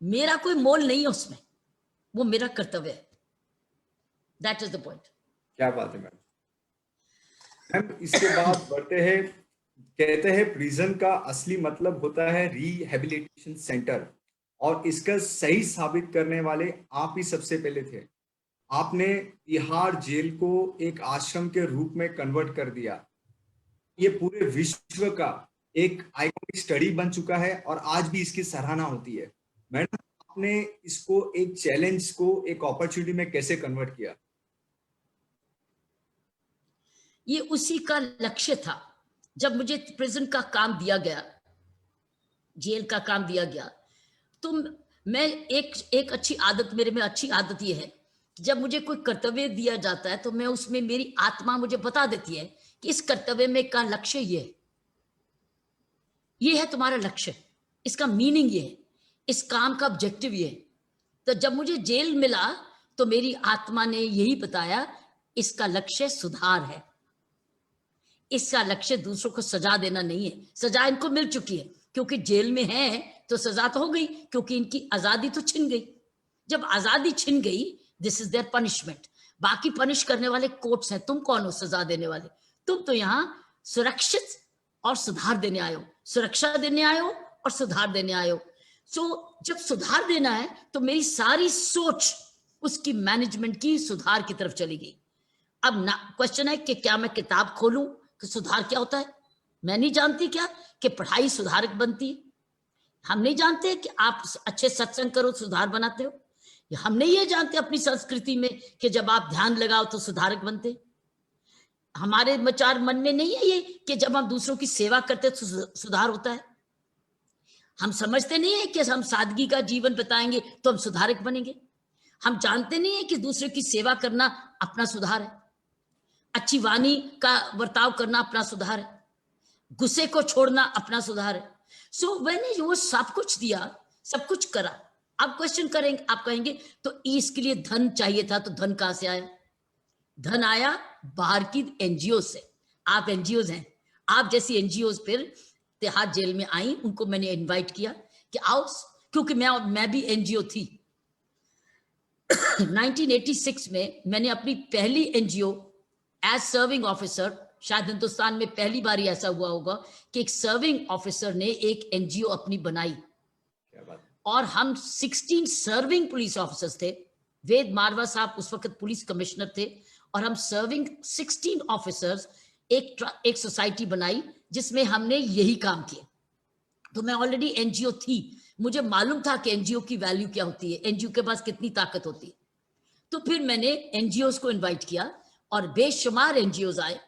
[SPEAKER 8] मेरा कोई मोल नहीं है उसमें, वो मेरा कर्तव्य है. That is the point.
[SPEAKER 1] क्या बात है मैम. मैम इसके बाद बढ़ते हैं. कहते हैं प्रिजन का असली मतलब होता है रिहेबिलिटेशन सेंटर, और इसका सही साबित करने वाले आप ही सबसे पहले थे. आपने तिहाड़ जेल को एक आश्रम के रूप में कन्वर्ट कर दिया. ये पूरे विश्व का एक आइकॉनिक स्टडी बन चुका है और आज भी इसकी सराहना होती है. मैडम आपने इसको एक चैलेंज को एक अपॉर्चुनिटी में कैसे कन्वर्ट किया?
[SPEAKER 8] ये उसी का लक्ष्य था. जब मुझे प्रिजन का काम दिया गया, जेल का काम दिया गया, तो मैं एक अच्छी आदत, मेरे में अच्छी आदत ये है, जब मुझे कोई कर्तव्य दिया जाता है तो मैं उसमें, मेरी आत्मा मुझे बता देती है कि इस कर्तव्य में का लक्ष्य ये है तुम्हारा लक्ष्य, इसका मीनिंग ये है, इस काम का ऑब्जेक्टिव ये है. तो जब मुझे जेल मिला तो मेरी आत्मा ने यही बताया इसका लक्ष्य सुधार है, इसका लक्ष्य दूसरों को सजा देना नहीं है. सजा इनको मिल चुकी है क्योंकि जेल में है, तो सजा तो हो गई क्योंकि इनकी आजादी तो छिन गई. जब आजादी छिन गई, दिस इज देयर पनिशमेंट. बाकी पनिश करने वाले कोर्ट्स हैं, तुम कौन हो सजा देने वाले? तुम तो यहाँ सुरक्षित और सुधार देने आए हो, सुरक्षा देने आए हो और सुधार देने आए हो। सो जब सुधार देना है तो मेरी सारी सोच उसकी मैनेजमेंट की सुधार की तरफ चली गई। अब ना क्वेश्चन है कि क्या मैं किताब खोलूं कि सुधार क्या होता है? मैं नहीं जानती क्या कि पढ़ाई सुधारक बनती है? हम नहीं जानते कि आप अच्छे सत्संग करो सुधार बनाते हो? हम नहीं ये जानते अपनी संस्कृति में कि जब आप ध्यान लगाओ तो सुधारक बनते? हमारे विचार मन में नहीं है ये कि जब हम दूसरों की सेवा करते तो सुधार होता है? हम समझते नहीं है कि हम सादगी का जीवन बिताएंगे तो हम सुधारक बनेंगे? हम जानते नहीं है कि दूसरे की सेवा करना अपना सुधार है, अच्छी वाणी का बर्ताव करना अपना सुधार है, गुस्से को छोड़ना अपना सुधार है। सो मैंने वो सब कुछ दिया, सब कुछ करा। आप क्वेश्चन करेंगे, आप कहेंगे तो इसके लिए धन चाहिए था, तो धन कहां से आया? धन आया बाहर की एनजीओ से। आप एनजीओ हैं, आप जैसी एनजीओ फिर तिहाड़ जेल में आई, उनको मैंने इनवाइट किया कि आओ, क्योंकि मैं भी एनजीओ थी। 1986 में मैंने अपनी पहली एनजीओ एज सर्विंग ऑफिसर, शायद हिंदुस्तान में पहली बार ऐसा हुआ होगा कि एक सर्विंग ऑफिसर ने एक एनजीओ अपनी बनाई। और हम 16 सर्विंग पुलिस ऑफिसर्स थे। वेद मारवा साहब उस वक्त पुलिस कमिश्नर थे, और हम सर्विंग 16 ऑफिसर्स एक सोसाइटी बनाई जिसमें हमने यही काम किया। तो मैं ऑलरेडी एनजीओ थी, मुझे मालूम था कि एनजीओ की वैल्यू क्या होती है, एनजीओ के पास कितनी ताकत होती है। तो फिर मैंने एनजीओ को इनवाइट किया और बेशुमार एनजीओ आए,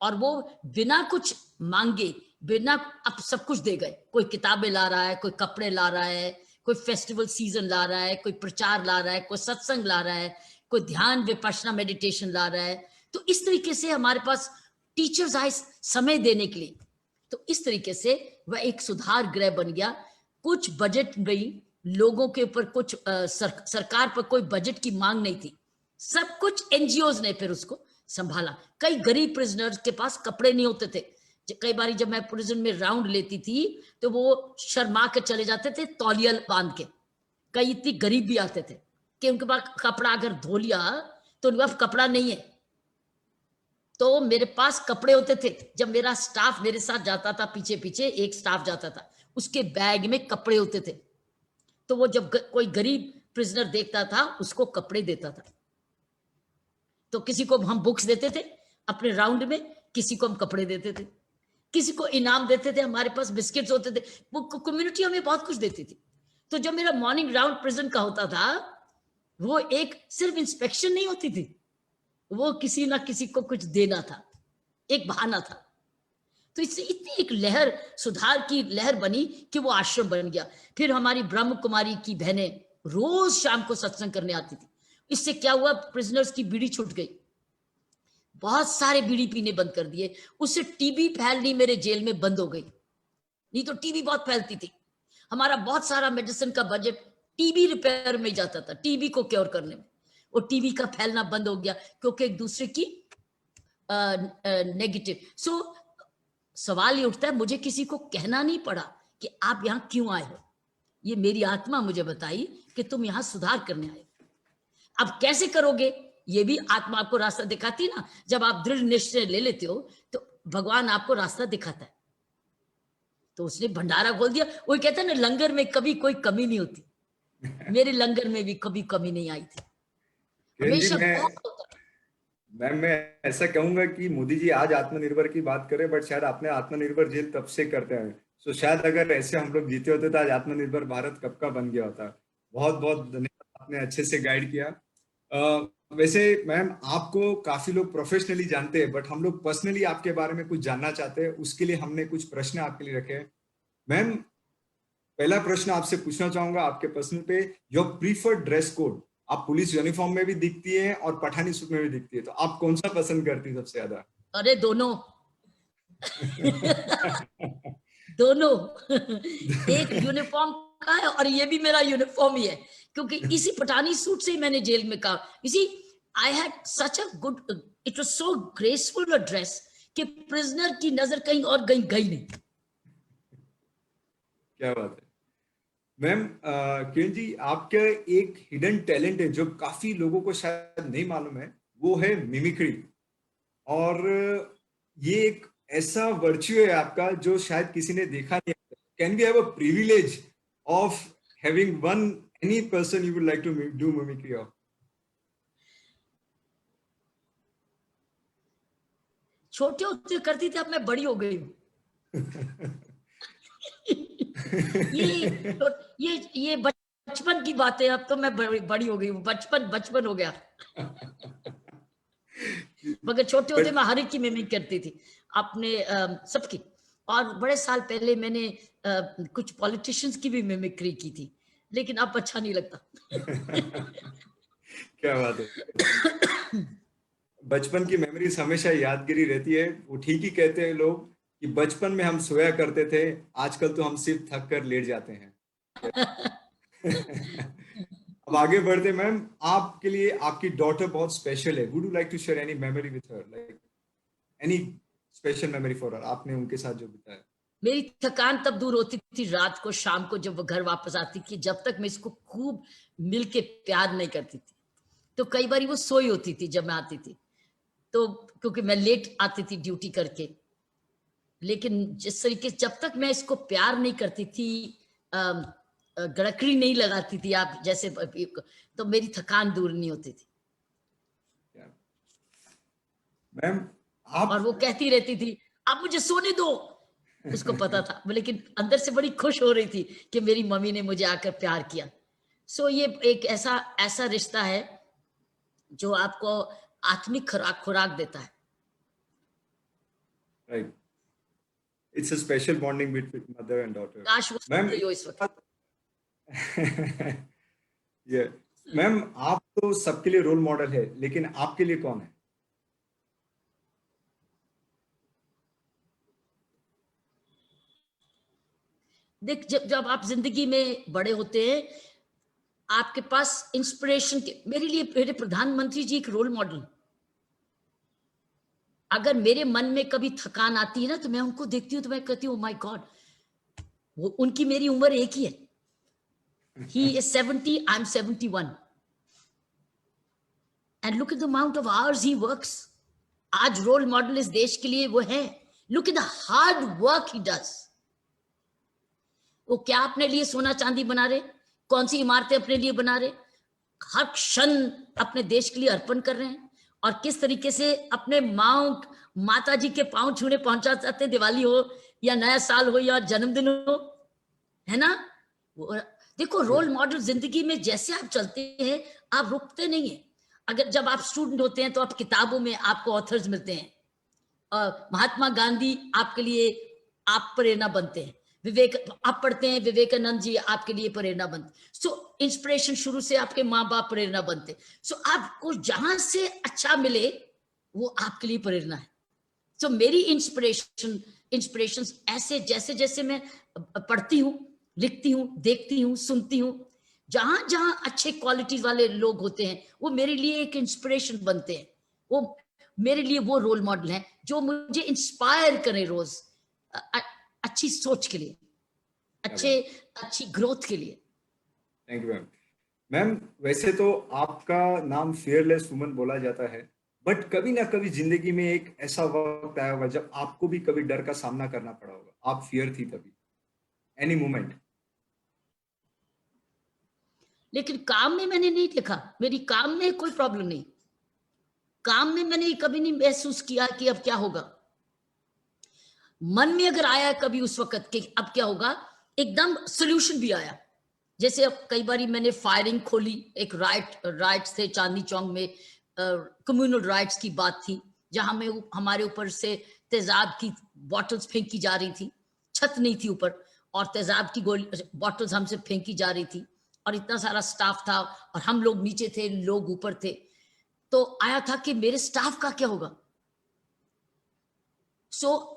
[SPEAKER 8] और वो बिना कुछ मांगे, बिना अब सब कुछ दे गए। कोई किताबें ला रहा है, कोई कपड़े ला रहा है, कोई फेस्टिवल सीजन ला रहा है, कोई प्रचार ला रहा है, कोई सत्संग ला रहा है, कोई ध्यान विपश्यना मेडिटेशन ला रहा है। तो इस तरीके से हमारे पास टीचर्स आए समय देने के लिए। तो इस तरीके से वह एक सुधार गृह बन गया। कुछ बजट नहीं, लोगों के ऊपर कुछ सरकार पर कोई बजट की मांग नहीं थी, सब कुछ एनजीओज ने फिर उसको संभाला। कई गरीब प्रिजनर्स के पास कपड़े नहीं होते थे। कई बार जब मैं प्रिजन में राउंड लेती थी तो वो शर्मा के चले जाते थे तौलिया बांध के। कई इतनी गरीब भी आते थे कि उनके पास कपड़ा अगर धो लिया तो उनके पास कपड़ा नहीं है, तो मेरे पास कपड़े होते थे। जब मेरा स्टाफ मेरे साथ जाता था, पीछे पीछे एक स्टाफ जाता था, उसके बैग में कपड़े होते थे, तो वो जब कोई गरीब प्रिजनर देखता था उसको कपड़े देता था। तो किसी को हम बुक्स देते थे अपने राउंड में, किसी को हम कपड़े देते थे, किसी को इनाम देते थे, हमारे पास बिस्किट्स होते थे, वो कम्युनिटी हमें बहुत कुछ देती थी। तो जब मेरा मॉर्निंग राउंड प्रिजन का होता था, वो एक सिर्फ इंस्पेक्शन नहीं होती थी, वो किसी ना किसी को कुछ देना था, एक बहाना था। तो इससे इतनी एक लहर, सुधार की लहर बनी कि वो आश्रम बन गया। फिर हमारी ब्रह्म कुमारी की बहनें रोज शाम को सत्संग करने आती थी। इससे क्या हुआ, प्रिजनर्स की बीड़ी छूट गई, बहुत सारे बीड़ी पीने बंद कर दिए। उससे टीबी फैलनी मेरे जेल में बंद हो गई, नहीं तो टीबी बहुत फैलती थी। हमारा बहुत सारा मेडिसिन का बजट टीबी रिपेयर में जाता था, टीबी को क्योर करने में। वो टीबी का फैलना बंद हो गया क्योंकि एक दूसरे की नेगेटिव। सो सवाल ये उठता है, मुझे किसी को कहना नहीं पड़ा कि आप यहाँ क्यों आए हो, ये मेरी आत्मा मुझे बताई कि तुम यहाँ सुधार करने आए। अब कैसे करोगे, ये भी आत्मा आपको रास्ता दिखाती है ना। जब आप दृढ़ निश्चय ले लेते हो तो भगवान आपको रास्ता दिखाता है। तो उसने भंडारा खोल दिया। वो कहता है ना, लंगर में कभी कोई कमी नहीं होती। मेरे लंगर में भी कभी कमी नहीं आई थी, हमेशा बहुत होता।
[SPEAKER 1] मैम मैं ऐसा कहूंगा कि मोदी जी आज आत्मनिर्भर की बात करें, बट शायद आपने आत्मनिर्भर जेल तब से करते हैं। तो शायद अगर ऐसे हम लोग जीते होते तो आज आत्मनिर्भर भारत कब का बन गया होता। बहुत बहुत धन्यवाद, आपने अच्छे से गाइड किया। वैसे मैम आपको काफी लोग प्रोफेशनली जानते हैं, बट हम लोग पर्सनली आपके बारे में कुछ जानना चाहते हैं, उसके लिए हमने कुछ प्रश्न आपके लिए रखे हैं। मैम पहला प्रश्न आपसे पूछना चाहूंगा आपके पर्सनल पे, योर प्रीफर्ड ड्रेस कोड। आप पुलिस यूनिफॉर्म में भी दिखती है और पठानी सूट में भी दिखती है, तो आप कौन सा पसंद करती है सबसे ज्यादा?
[SPEAKER 8] अरे दोनों दोनों एक यूनिफॉर्म का है और ये भी मेरा यूनिफॉर्म ही है, क्योंकि इसी पठानी सूट से ही मैंने जेल में कहा। इसी I had such a good, it was so graceful a dress कि प्रिजनर की नजर कहीं और गई नहीं।
[SPEAKER 1] क्या बात है मैम। किरण जी, आपका एक हिडन टैलेंट है जो काफी लोगों को शायद नहीं मालूम है, वो है मिमिक्री। और ये एक ऐसा वर्च्यू है आपका जो शायद किसी ने देखा नहीं। Can we have a privilege of having one any person you would like to do mimicry of?
[SPEAKER 8] छोटे होते करती थी, अब मैं बड़ी हो गई हूँ। ये बचपन की बात है, अब तो मैं बड़ी हो गई हूँ। बचपन हो गया। मगर छोटे होते मैं हर एक की मिमिक करती थी, अपने सबकी। और बड़े साल पहले मैंने कुछ पॉलिटिशियंस की भी मिमिक्री की थी, लेकिन अब अच्छा नहीं लगता।
[SPEAKER 1] क्या बात है। बचपन की मेमोरीज हमेशा यादगिरी रहती है। वो ठीक ही कहते हैं लोग कि बचपन में हम सोया करते थे, आजकल तो हम सिर्फ थक कर लेट जाते हैं। अब आगे बढ़ते। मैम, आपके लिए आपकी डॉटर बहुत स्पेशल है। Would you like to share any memory with her, like any special memory for her, आपने उनके साथ जो बिताया?
[SPEAKER 8] मेरी थकान तब दूर होती थी रात को, शाम को जब वो घर वापस आती थी, जब तक मैं इसको खूब मिल के प्यार नहीं करती थी। तो कई बार वो सोई होती थी जब मैं आती थी, तो क्योंकि मैं लेट आती थी ड्यूटी करके। लेकिन जिस तरीके जब तक मैं इसको प्यार नहीं करती थी, गड़कड़ी नहीं लगाती थी आप जैसे, तो मेरी थकान दूर नहीं होती थी।
[SPEAKER 1] मैम आप,
[SPEAKER 8] और वो कहती रहती थी आप मुझे सोने दो, उसको पता था, लेकिन अंदर से बड़ी खुश हो रही थी कि मेरी मम्मी ने मुझे आकर प्यार किया। सो ये एक ऐसा रिश्ता है जो आपको आत्मिक खुराक देता है।
[SPEAKER 1] Right, it's a special bonding between mother and daughter.
[SPEAKER 8] काश वो
[SPEAKER 1] मैम
[SPEAKER 8] हो इस वक्त।
[SPEAKER 1] ये मैम, आप तो सबके लिए रोल मॉडल है, लेकिन आपके लिए कौन है?
[SPEAKER 8] देख, जब आप जिंदगी में बड़े होते हैं, आपके पास इंस्पिरेशन के, मेरे लिए मेरे प्रधानमंत्री जी एक रोल मॉडल। अगर मेरे मन में कभी थकान आती है ना, तो मैं उनको देखती हूँ तो मैं कहती हूँ माय गॉड, वो उनकी मेरी उम्र एक ही है। He is 70, I'm 71. And look at the amount of hours he works. आज रोल मॉडल इस देश के लिए वो है। Look at the hard work he does. वो क्या अपने लिए सोना चांदी बना रहे, कौन सी इमारतें अपने लिए बना रहे, हर क्षण अपने देश के लिए अर्पण कर रहे हैं। और किस तरीके से अपने माता जी के पांव छूने पहुंचा जाते, दिवाली हो या नया साल हो या जन्मदिन हो, है ना। देखो, रोल मॉडल जिंदगी में जैसे आप चलते हैं, आप रुकते नहीं है। अगर जब आप स्टूडेंट होते हैं तो आप किताबों में आपको ऑथर्स मिलते हैं, महात्मा गांधी आपके लिए आप प्रेरणा बनते हैं, आप पढ़ते हैं विवेकानंद जी आपके लिए प्रेरणा बनते। सो इंस्पिरेशन शुरू से आपके माँ बाप प्रेरणा बनते। सो आपको जहां से अच्छा मिले वो आपके लिए प्रेरणा है। सो मेरी इंस्पिरेशन ऐसे जैसे जैसे मैं पढ़ती हूँ, लिखती हूँ, देखती हूँ, सुनती हूँ, जहां जहां अच्छे क्वालिटीज वाले लोग होते हैं, वो मेरे लिए एक इंस्पिरेशन बनते हैं। वो मेरे लिए वो रोल मॉडल हैं जो मुझे इंस्पायर करें रोज अच्छी सोच के लिए, अच्छी ग्रोथ के लिए।
[SPEAKER 1] Thank you ma'am. मैम, वैसे तो आपका नाम फियरलेस वुमन बोला जाता है, बट कभी ना कभी जिंदगी में एक ऐसा वक्त आया होगा जब आपको भी कभी डर का सामना करना पड़ा होगा, आप फियर थी तभी, एनी मोमेंट?
[SPEAKER 8] लेकिन काम में मैंने नहीं देखा, मेरी काम में कोई प्रॉब्लम नहीं। काम में मैंने कभी नहीं महसूस किया कि अब क्या होगा। मन में अगर आया कभी उस वक्त कि अब क्या होगा, एकदम सोल्यूशन भी आया। जैसे अब कई बार मैंने फायरिंग खोली, एक राइट्स थे चांदनी चौक में, कम्युनल राइट्स की बात थी, जहां में हमारे ऊपर से तेजाब की बॉटल्स फेंकी जा रही थी, छत नहीं थी ऊपर, और तेजाब की बॉटल्स हमसे फेंकी जा रही थी, और इतना सारा स्टाफ था और हम लोग नीचे थे, लोग ऊपर थे। तो आया था कि मेरे स्टाफ का क्या होगा। सो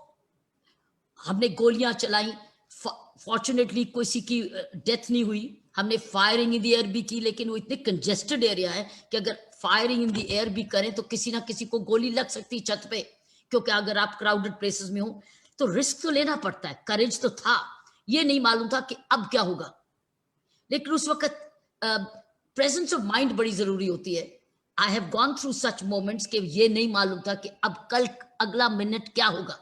[SPEAKER 8] हमने गोलियां चलाई, फॉर्चुनेटली किसी की डेथ नहीं हुई। हमने फायरिंग इन द एयर भी की, लेकिन वो इतने कंजेस्टेड एरिया है कि अगर फायरिंग इन द एयर भी करें तो किसी ना किसी को गोली लग सकती है छत पे, क्योंकि अगर आप क्राउडेड प्लेसेस में हो तो रिस्क तो लेना पड़ता है। करेज तो था, ये नहीं मालूम था कि अब क्या होगा। लेकिन उस वक्त प्रेजेंस ऑफ माइंड बड़ी जरूरी होती है। I have gone through such moments कि ये नहीं मालूम था कि अब कल अगला मिनट क्या होगा,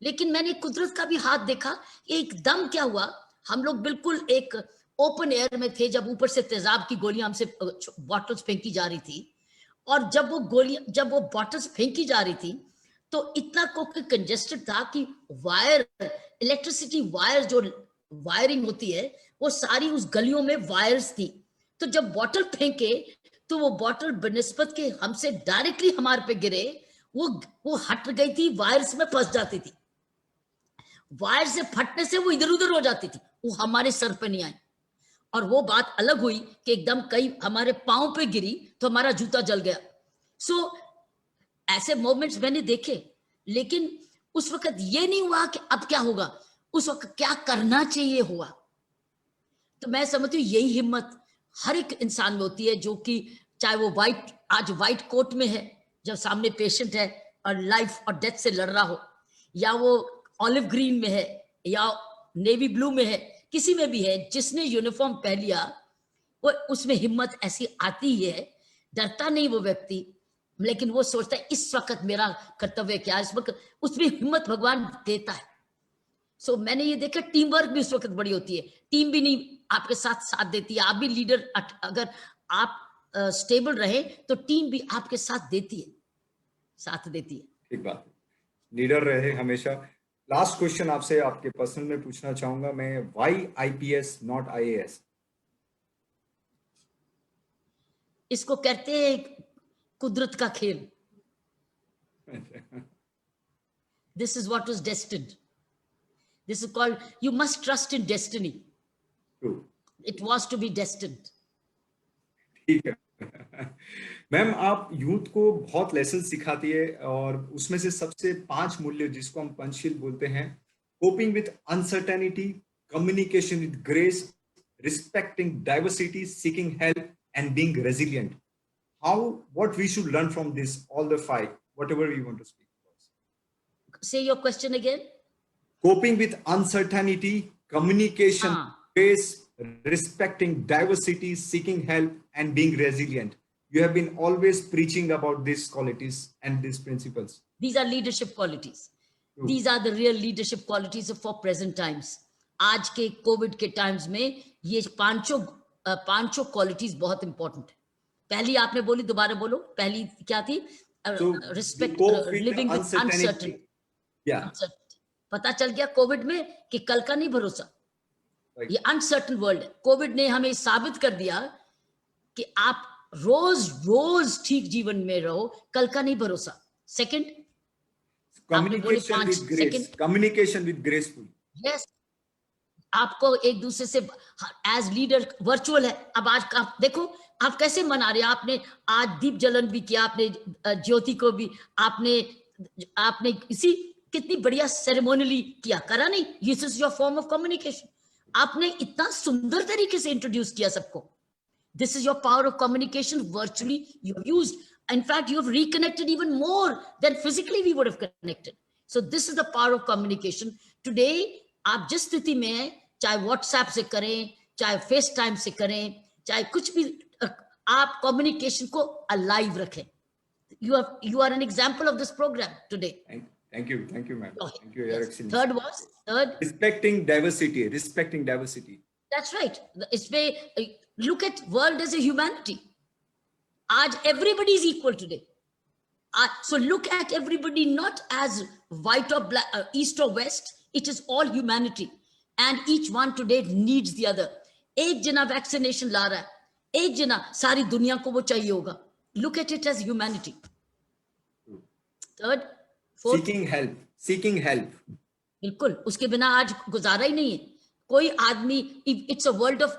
[SPEAKER 8] लेकिन मैंने कुदरत का भी हाथ देखा। एकदम क्या हुआ, हम लोग बिल्कुल एक ओपन एयर में थे जब ऊपर से तेजाब की गोलियां हमसे बॉटल्स फेंकी जा रही थी, और जब वो बॉटल्स फेंकी जा रही थी तो इतना कंजेस्टेड था कि वायर, इलेक्ट्रिसिटी वायर, जो वायरिंग होती है वो सारी उस गलियों में वायर्स थी। तो जब बॉटल फेंके तो वो बॉटल बनिस्बत के हमसे डायरेक्टली हमारे पे गिरे, वो हट गई थी, वायर्स में फंस जाती थी। वायर से फटने से वो इधर उधर हो जाती थी, वो हमारे सर पे नहीं आई। और वो बात अलग हुई कि एकदम कई हमारे पांव पे गिरी तो हमारा जूता जल गया। सो ऐसे मोमेंट्स मैंने देखे, लेकिन उस वक्त ये नहीं हुआ कि अब क्या होगा, उस वक्त क्या करना चाहिए हुआ। तो मैं समझती हूँ यही हिम्मत हर एक इंसान में होती है, जो कि चाहे वो आज व्हाइट कोट में है जब सामने पेशेंट है और लाइफ और डेथ से लड़ रहा हो, या वो ऑलिव ग्रीन में है या नेवी ब्लू में है, किसी में भी है, जिसने यूनिफॉर्म पहन लिया वो उसमें हिम्मत ऐसी आती है, डरता नहीं वो व्यक्ति, लेकिन वो सोचता है इस वक्त मेरा कर्तव्य क्या है, इस वक्त उसमें हिम्मत भगवान देता है। सो मैंने ये देखा टीम वर्क भी उस वक्त बड़ी होती है, टीम भी नहीं आपके साथ देती है, आप भी लीडर, अगर आप स्टेबल रहे तो टीम भी आपके साथ देती है, साथ देती है।
[SPEAKER 1] ठीक बात, लीडर रहे हमेशा। लास्ट क्वेश्चन आपसे आपके पर्सन में पूछना चाहूंगा मैं, व्हाई आईपीएस नॉट आईएएस?
[SPEAKER 8] इसको कहते हैं कुदरत का खेल। This is what was destined. This is called, you must trust in destiny.
[SPEAKER 1] True.
[SPEAKER 8] It was to be destined.
[SPEAKER 1] ठीक है मैम, आप यूथ को बहुत लेसन सिखाती है, और उसमें से सबसे 5 मूल्य जिसको हम पंचशील बोलते हैं, coping with uncertainty, communication with grace, respecting diversity, seeking help and being resilient. What we should learn from this, all the 5, whatever you want to speak about.
[SPEAKER 8] Say your question again.
[SPEAKER 1] Coping with uncertainty, communication, grace, respecting diversity, seeking help, and being resilient. You have been always preaching about these qualities and these principles.
[SPEAKER 8] These are leadership qualities.
[SPEAKER 1] True.
[SPEAKER 8] These are the real leadership qualities for present times. आज के Covid के times में ये पांचों qualities बहुत important है। पहली आपने बोली, दोबारा बोलो, पहली क्या थी? Respect, living with uncertainty. पता चल गया कोविड में कि कल का नहीं भरोसा, ये अनसर्टन वर्ल्ड है। कोविड ने हमें साबित कर दिया कि आप रोज ठीक जीवन में रहो, कल का नहीं भरोसा। Second,
[SPEAKER 1] communication with graceful.
[SPEAKER 8] Yes, आपको एक दूसरे से एज लीडर, वर्चुअल है अब आज का, देखो आप कैसे मना रहे हैं। आपने आज दीप जलन भी किया, आपने ज्योति को भी आपने इसी कितनी बढ़िया सेरेमोनियली किया, करा नहीं? This is your form of communication. आपने इतना सुंदर तरीके से इंट्रोड्यूस किया सबको। This is your power of communication, virtually you have used, in fact you have reconnected even more than physically we would have connected. So this is the power of communication. Today आप जिस स्थिति में हैं, चाहे WhatsApp से करें, चाहे face time से करें, चाहे कुछ भी, आप कम्युनिकेशन को अलाइव रखें। You are an example of this program today.
[SPEAKER 1] Thank you, ma'am. Thank you, Your Excellency.
[SPEAKER 8] Third was
[SPEAKER 1] respecting diversity.
[SPEAKER 8] That's right. Look at world as a humanity. Aaj everybody is equal today. So look at everybody not as white or black, east or west. It is all humanity, and each one today needs the other. एक जना vaccination ला रहा है, एक जना सारी दुनिया को वो चाहिए होगा. Look at it as humanity. Third, fourth, seeking help. बिल्कुल, उसके बिना आज गुजारा ही नहीं है कोई आदमी. It's a world of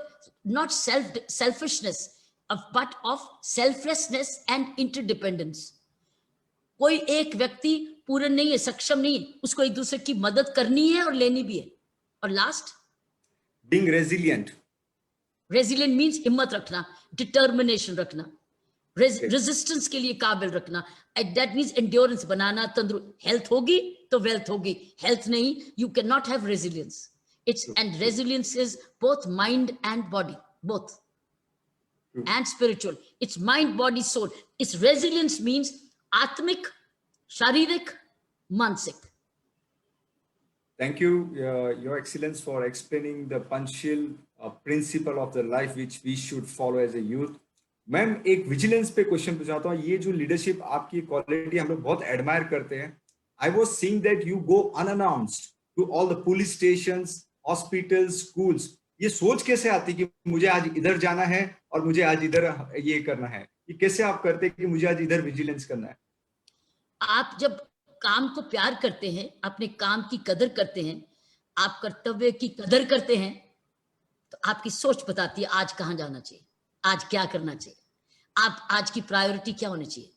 [SPEAKER 8] not selfishness, but of selflessness and interdependence. कोई एक व्यक्ति पूर्ण नहीं है, सक्षम नहीं है, उसको एक दूसरे की मदद करनी है और लेनी भी है. और last,
[SPEAKER 1] being resilient.
[SPEAKER 8] Resilient means हिम्मत रखना, determination रखना, रेजिस्टेंस के लिए काबिल रखना. That means endurance बनाना, तंदुरुस्त. हेल्थ होगी तो वेल्थ होगी, हेल्थ नहीं, you cannot have resilience. And resilience is both mind and body, both. and spiritual. It's mind, body, soul. Its resilience means atmic, sharirik, mansik.
[SPEAKER 1] Thank you, Your Excellence, for explaining the Panchshil principle of the life which we should follow as a youth. Ma'am एक vigilance पे question पूछाता हूँ. ये जो leadership आपकी quality हम लोग बहुत admire करते हैं. I was seeing that you go unannounced to all the police stations, hospitals, schools. ये सोच कैसे आती कि मुझे आज इधर जाना है और मुझे आज इधर ये करना है? ये कैसे आप करते हैं कि मुझे आज इधर विजिलेंस करना है?
[SPEAKER 8] आप जब काम को प्यार करते हैं, अपने काम की कदर करते हैं, आप कर्तव्य की कदर करते हैं, तो आपकी सोच बताती है आज कहाँ जाना चाहिए, आज क्या करना चाहिए, आप आज की प्रायोरिटी क्या होनी चाहिए.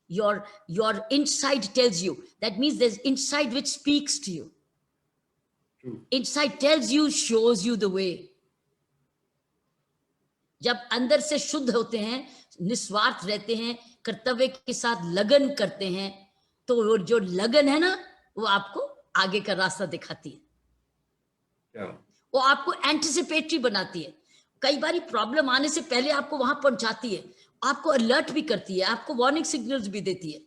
[SPEAKER 8] Your inside tells you. That means there's inside which speaks to you.
[SPEAKER 1] True.
[SPEAKER 8] Inside tells you, shows you the way. जब अंदर से शुद्ध होते हैं, निस्वार्थ रहते हैं, कर्तव्य के साथ लगन करते हैं, तो वो जो लगन है ना, वो आपको आगे का रास्ता दिखाती है.
[SPEAKER 1] Yeah.
[SPEAKER 8] वो आपको एंटिसिपेटरी बनाती है. कई बार प्रॉब्लम आने से पहले आपको वहां पहुंचाती है, आपको अलर्ट भी करती है, आपको वार्निंग सिग्नल्स भी देती है.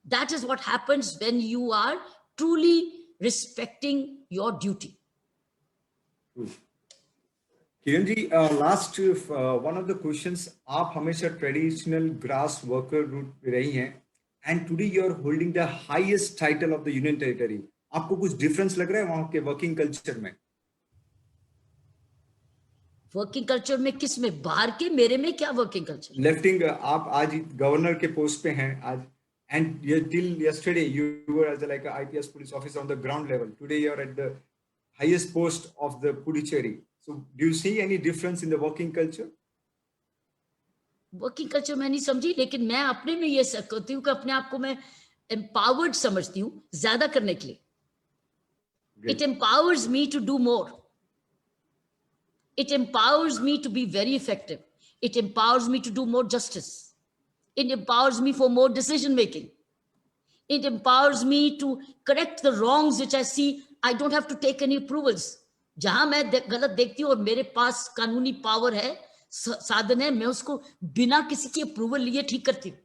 [SPEAKER 8] That is what happens when you are truly respecting your duty.
[SPEAKER 1] Kiran ji, last one of the questions, आप हमेशा ट्रेडिशनल ग्रास वर्कर रूट पे रही हैं and today you are holding the highest title of the union territory. आपको कुछ difference लग रहा है वहां के वर्किंग कल्चर में?
[SPEAKER 8] वर्किंग कल्चर में किस में? बाहर के, मेरे में क्या वर्किंग कल्चर?
[SPEAKER 1] लेफ्टिंग, आप आज गवर्नर के पोस्ट पे हैं आज, and till yesterday you were as like IPS police officer on the ground level. Today you are at the highest post of the Puducherry. So do you see any difference in the working culture?
[SPEAKER 8] Working culture मैं नहीं समझी, लेकिन मैं अपने में ये करती हूँ कि अपने आप को मैं एम्पावर्ड समझती हूँ ज्यादा करने के लिए. It empowers me to do more. It empowers me to be very effective. It empowers me to do more justice. It empowers me for more decision making. It empowers me to correct the wrongs which I see. I don't have to take any approvals. जहां मैं गलत देखती हूँ और मेरे पास कानूनी power है, साधन है, मैं उसको बिना किसी की अप्रूवल लिए ठीक करती हूँ.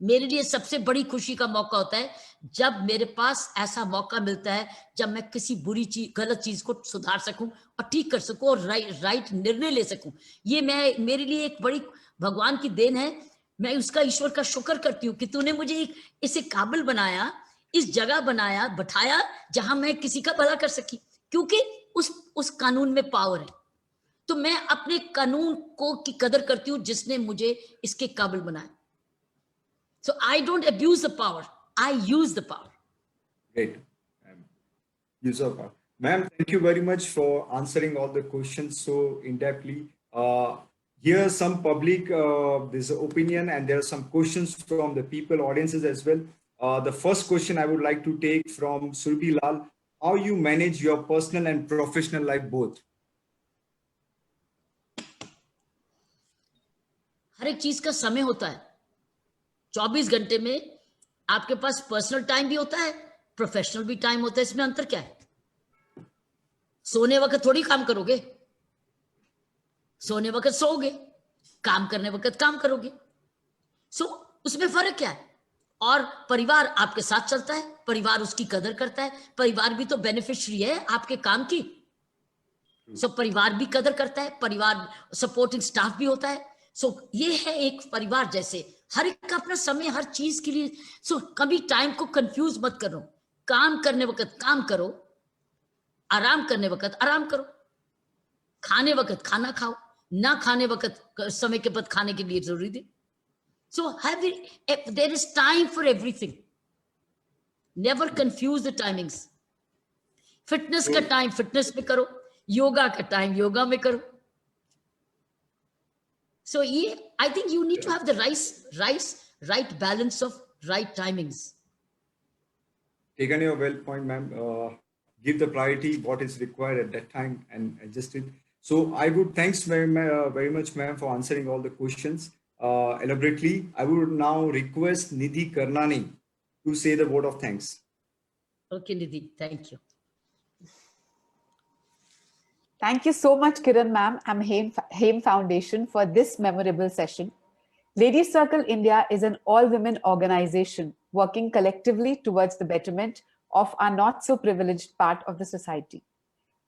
[SPEAKER 8] मेरे लिए सबसे बड़ी खुशी का मौका होता है जब मेरे पास ऐसा मौका मिलता है जब मैं किसी बुरी चीज, गलत चीज को सुधार सकूं और ठीक कर सकूं और राइट निर्णय ले सकूं. ये मेरे लिए एक बड़ी भगवान की देन है. मैं उसका, ईश्वर का शुक्र करती हूँ कि तूने मुझे इसे काबिल बनाया, इस जगह बनाया, बैठाया जहां मैं किसी का भला कर सकी, क्योंकि उस कानून में पावर है. तो मैं अपने कानून को की कदर करती हूँ जिसने मुझे इसके काबिल बनाया. So I don't abuse the power. I use the power.
[SPEAKER 1] Great. Use of power. Ma'am, thank you very much for answering all the questions so in-depthly. Here some public, there's an opinion and there are some questions from the people, audiences as well. The first question I would like to take from Surbhi Lal. How you manage your personal and professional life both?
[SPEAKER 8] हर एक चीज का समय होता है. 24 घंटे में आपके पास personal time भी होता है, प्रोफेशनल भी टाइम होता है. इसमें अंतर क्या है? सोने वक्त थोड़ी काम करोगे, सोने वक्त सोओगे, काम करने वक्त काम करोगे. सो उसमें फर्क क्या है? और परिवार आपके साथ चलता है, परिवार उसकी कदर करता है, परिवार भी तो बेनिफिशियरी है आपके काम की. सो परिवार भी कदर करता है, परिवार सपोर्टिंग स्टाफ भी होता है. सो ये है एक परिवार जैसे. हर एक का अपना समय हर चीज के लिए. सो कभी टाइम को कंफ्यूज मत करो. काम करने वक्त काम करो, आराम करने वक्त आराम करो, खाने वक्त खाना खाओ, ना खाने वक्त समय के बाद खाने के लिए जरूरी दे. So there is time for everything. Never confuse the timings. Fitness का टाइम फिटनेस में करो, योगा का टाइम योगा में करो. So I think you need to have the right balance of right timings.
[SPEAKER 1] Taken your well point, ma'am. Give the priority what is required at that time and adjust it. So I would thanks very much, ma'am, for answering all the questions elaborately. I would now request Nidhi Karnani to say the word of thanks.
[SPEAKER 8] Okay, Nidhi, thank you.
[SPEAKER 9] Thank you so much, Kiran ma'am and Hame Foundation for this memorable session. Ladies Circle India is an all-women organization working collectively towards the betterment of our not so privileged part of the society.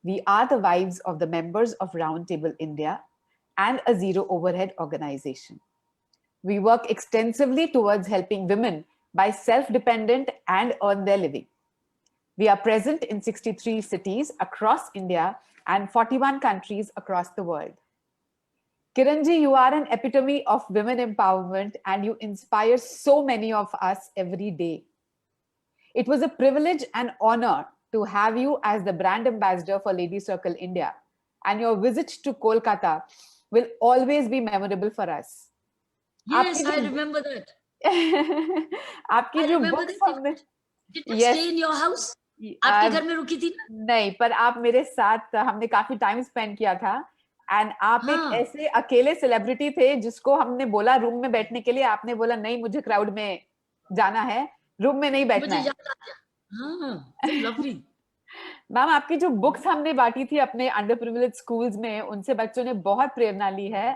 [SPEAKER 9] We are the wives of the members of Roundtable India and a zero overhead organization. We work extensively towards helping women by self-dependent and earn their living. We are present in 63 cities across India and 41 countries across the world. Kiranji, you are an epitome of women empowerment and you inspire so many of us every day. It was a privilege and honor to have you as the brand ambassador for Ladies Circle India, and your visit to Kolkata will always be memorable for us.
[SPEAKER 8] Yes, I remember that.
[SPEAKER 9] आपकी जो books हमने
[SPEAKER 8] Did I stay in your house? आपके घर में रुकी थी ना?
[SPEAKER 9] नहीं, पर आप मेरे साथ हमने काफी टाइम स्पेंड किया था एंड आप एक ऐसे अकेले सेलिब्रिटी थे जिसको हमने बोला रूम में बैठने के लिए, आपने बोला नहीं मुझे क्राउड में जाना है, रूम में नहीं बैठना है। मैम आपकी जो बुक्स हमने बांटी थी अपने अंडर प्रिविलेज स्कूल्स में, उनसे बच्चों ने बहुत प्रेरणा ली है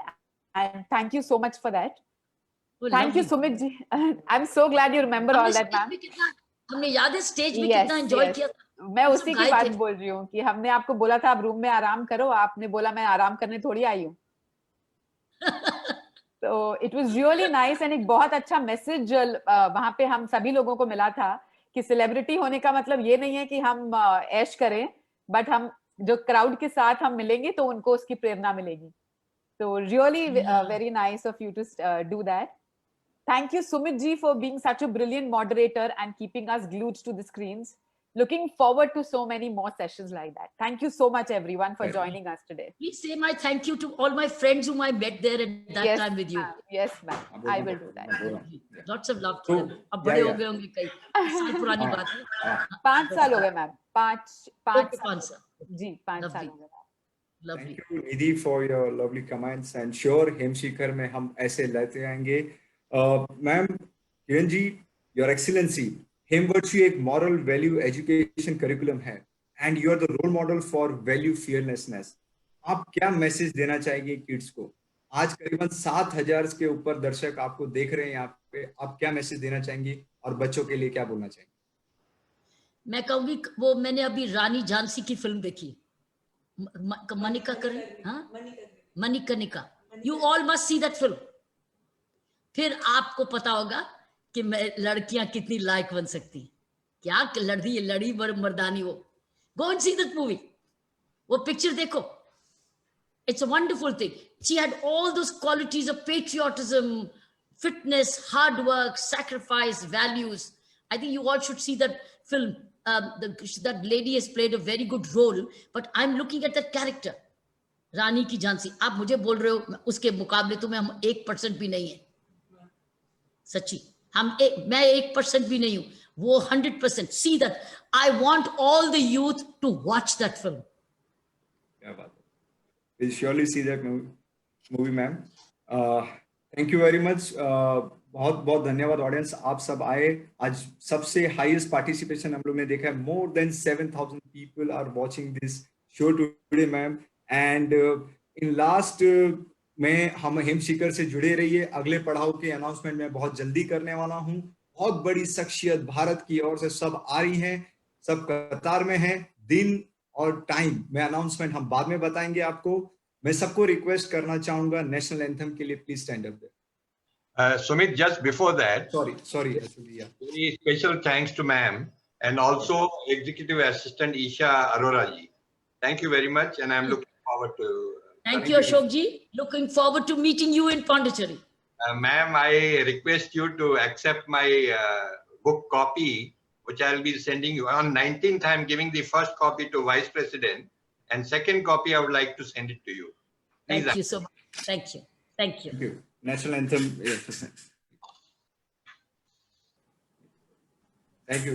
[SPEAKER 9] and thank you so much for that. Thank you Sumit ji, I am so glad you remember all that ma'am.
[SPEAKER 8] हमने याद है स्टेज पे कितना एंजॉय किया था।
[SPEAKER 9] मैं उसी की बात बोल रही हूँ कि हमने आपको बोला था आप रूम में आराम करो, आपने बोला मैं आराम करने थोड़ी आई हूँ। तो it was really nice and एक बहुत अच्छा मैसेज वहां पे हम सभी लोगों को मिला था कि सेलिब्रिटी होने का मतलब ये नहीं है कि हम ऐश करें, बट हम जो क्राउड के साथ हम मिलेंगे तो उनको उसकी प्रेरणा मिलेगी। तो really very nice of you to do that. Thank you, Sumit ji, for being such a brilliant moderator and keeping us glued to the screens. Looking forward to so many more sessions like that. Thank you so much, everyone, for joining us today.
[SPEAKER 8] Please say my thank you to all my friends whom I met there at that time with you.
[SPEAKER 9] Yes, ma'am. I will do that.
[SPEAKER 8] Lots of love to them. अब बड़े हो गए होंगे कई साल पुरानी बात है।
[SPEAKER 9] 5 साल हो गए मैम, 5
[SPEAKER 8] साल
[SPEAKER 9] जी 5 साल हो गए।
[SPEAKER 1] Thank you, Nidhi, for your lovely comments and sure हेमशिखर में हम ऐसे लेते आएंगे। Ma'am Kiran ji, your excellency, हेमवर्ची एक मॉरल वैल्यू एजुकेशन करिकुलम है and you are the role model for value fearlessness. आप क्या मैसेज देना चाहेंगे किड्स को? आज करीबन 7000 के ऊपर दर्शक आपको देख रहे हैं यहाँ पे, आप क्या मैसेज देना चाहेंगे और बच्चों के लिए क्या बोलना चाहेंगे?
[SPEAKER 8] मैं कहूंगी वो मैंने अभी रानी झांसी की फिल्म देखी, मनिका कर, हाँ Manikarnika. You all must see that film, फिर आपको पता होगा कि लड़कियां कितनी लायक बन सकती। क्या लड़ी मर्दानी वो। Go and see that movie, वो पिक्चर देखो। It's a wonderful thing. She had all those qualities of patriotism, fitness, hard work, sacrifice, values. I think you all should see that film. That lady has played a very good role, but I'm looking at that character, रानी की झांसी। आप मुझे बोल रहे हो उसके मुकाबले तो हम 1% भी नहीं है। सच्ची मैं 1% भी नहीं हूं, वो 100%। See that, I want all the youth to watch that film.
[SPEAKER 1] क्या बात है, we'll surely see that movie ma'am. Thank you very much. बहुत बहुत धन्यवाद ऑडियंस, आप सब आए। आज सबसे हाईएस्ट पार्टिसिपेशन हम लोग ने देखा है, more than 7000 people are watching this show today ma'am. And in last में हम हेमशिखर से जुड़े रहिए। अगले पड़ाव के अनाउंसमेंट में बहुत जल्दी करने वाला हूं। बहुत बड़ी शख्सियत भारत की ओर से सब आ रही हैं, सब कतार में हैं। दिन और टाइम में अनाउंसमेंट हम बाद में बताएंगे आपको। मैं सबको रिक्वेस्ट करना चाहूंगा नेशनल एंथम के लिए, please stand up there.
[SPEAKER 5] Sumit, just before that,
[SPEAKER 1] sorry, actually, yeah.
[SPEAKER 5] Very special thanks to ma'am and also Executive Assistant Isha Arora ji. Thank you very much, and I'm looking forward to.
[SPEAKER 8] Thank you, Ashok ji. Looking forward to meeting you in Pondicherry.
[SPEAKER 5] Ma'am, I request you to accept my book copy, which I'll be sending you on 19th. I'm giving the first copy to Vice President, and second copy I would like to send it to you. Please.
[SPEAKER 8] Thank you so much. Thank you. Thank you.
[SPEAKER 1] Thank you. National anthem. Yes. Thank you.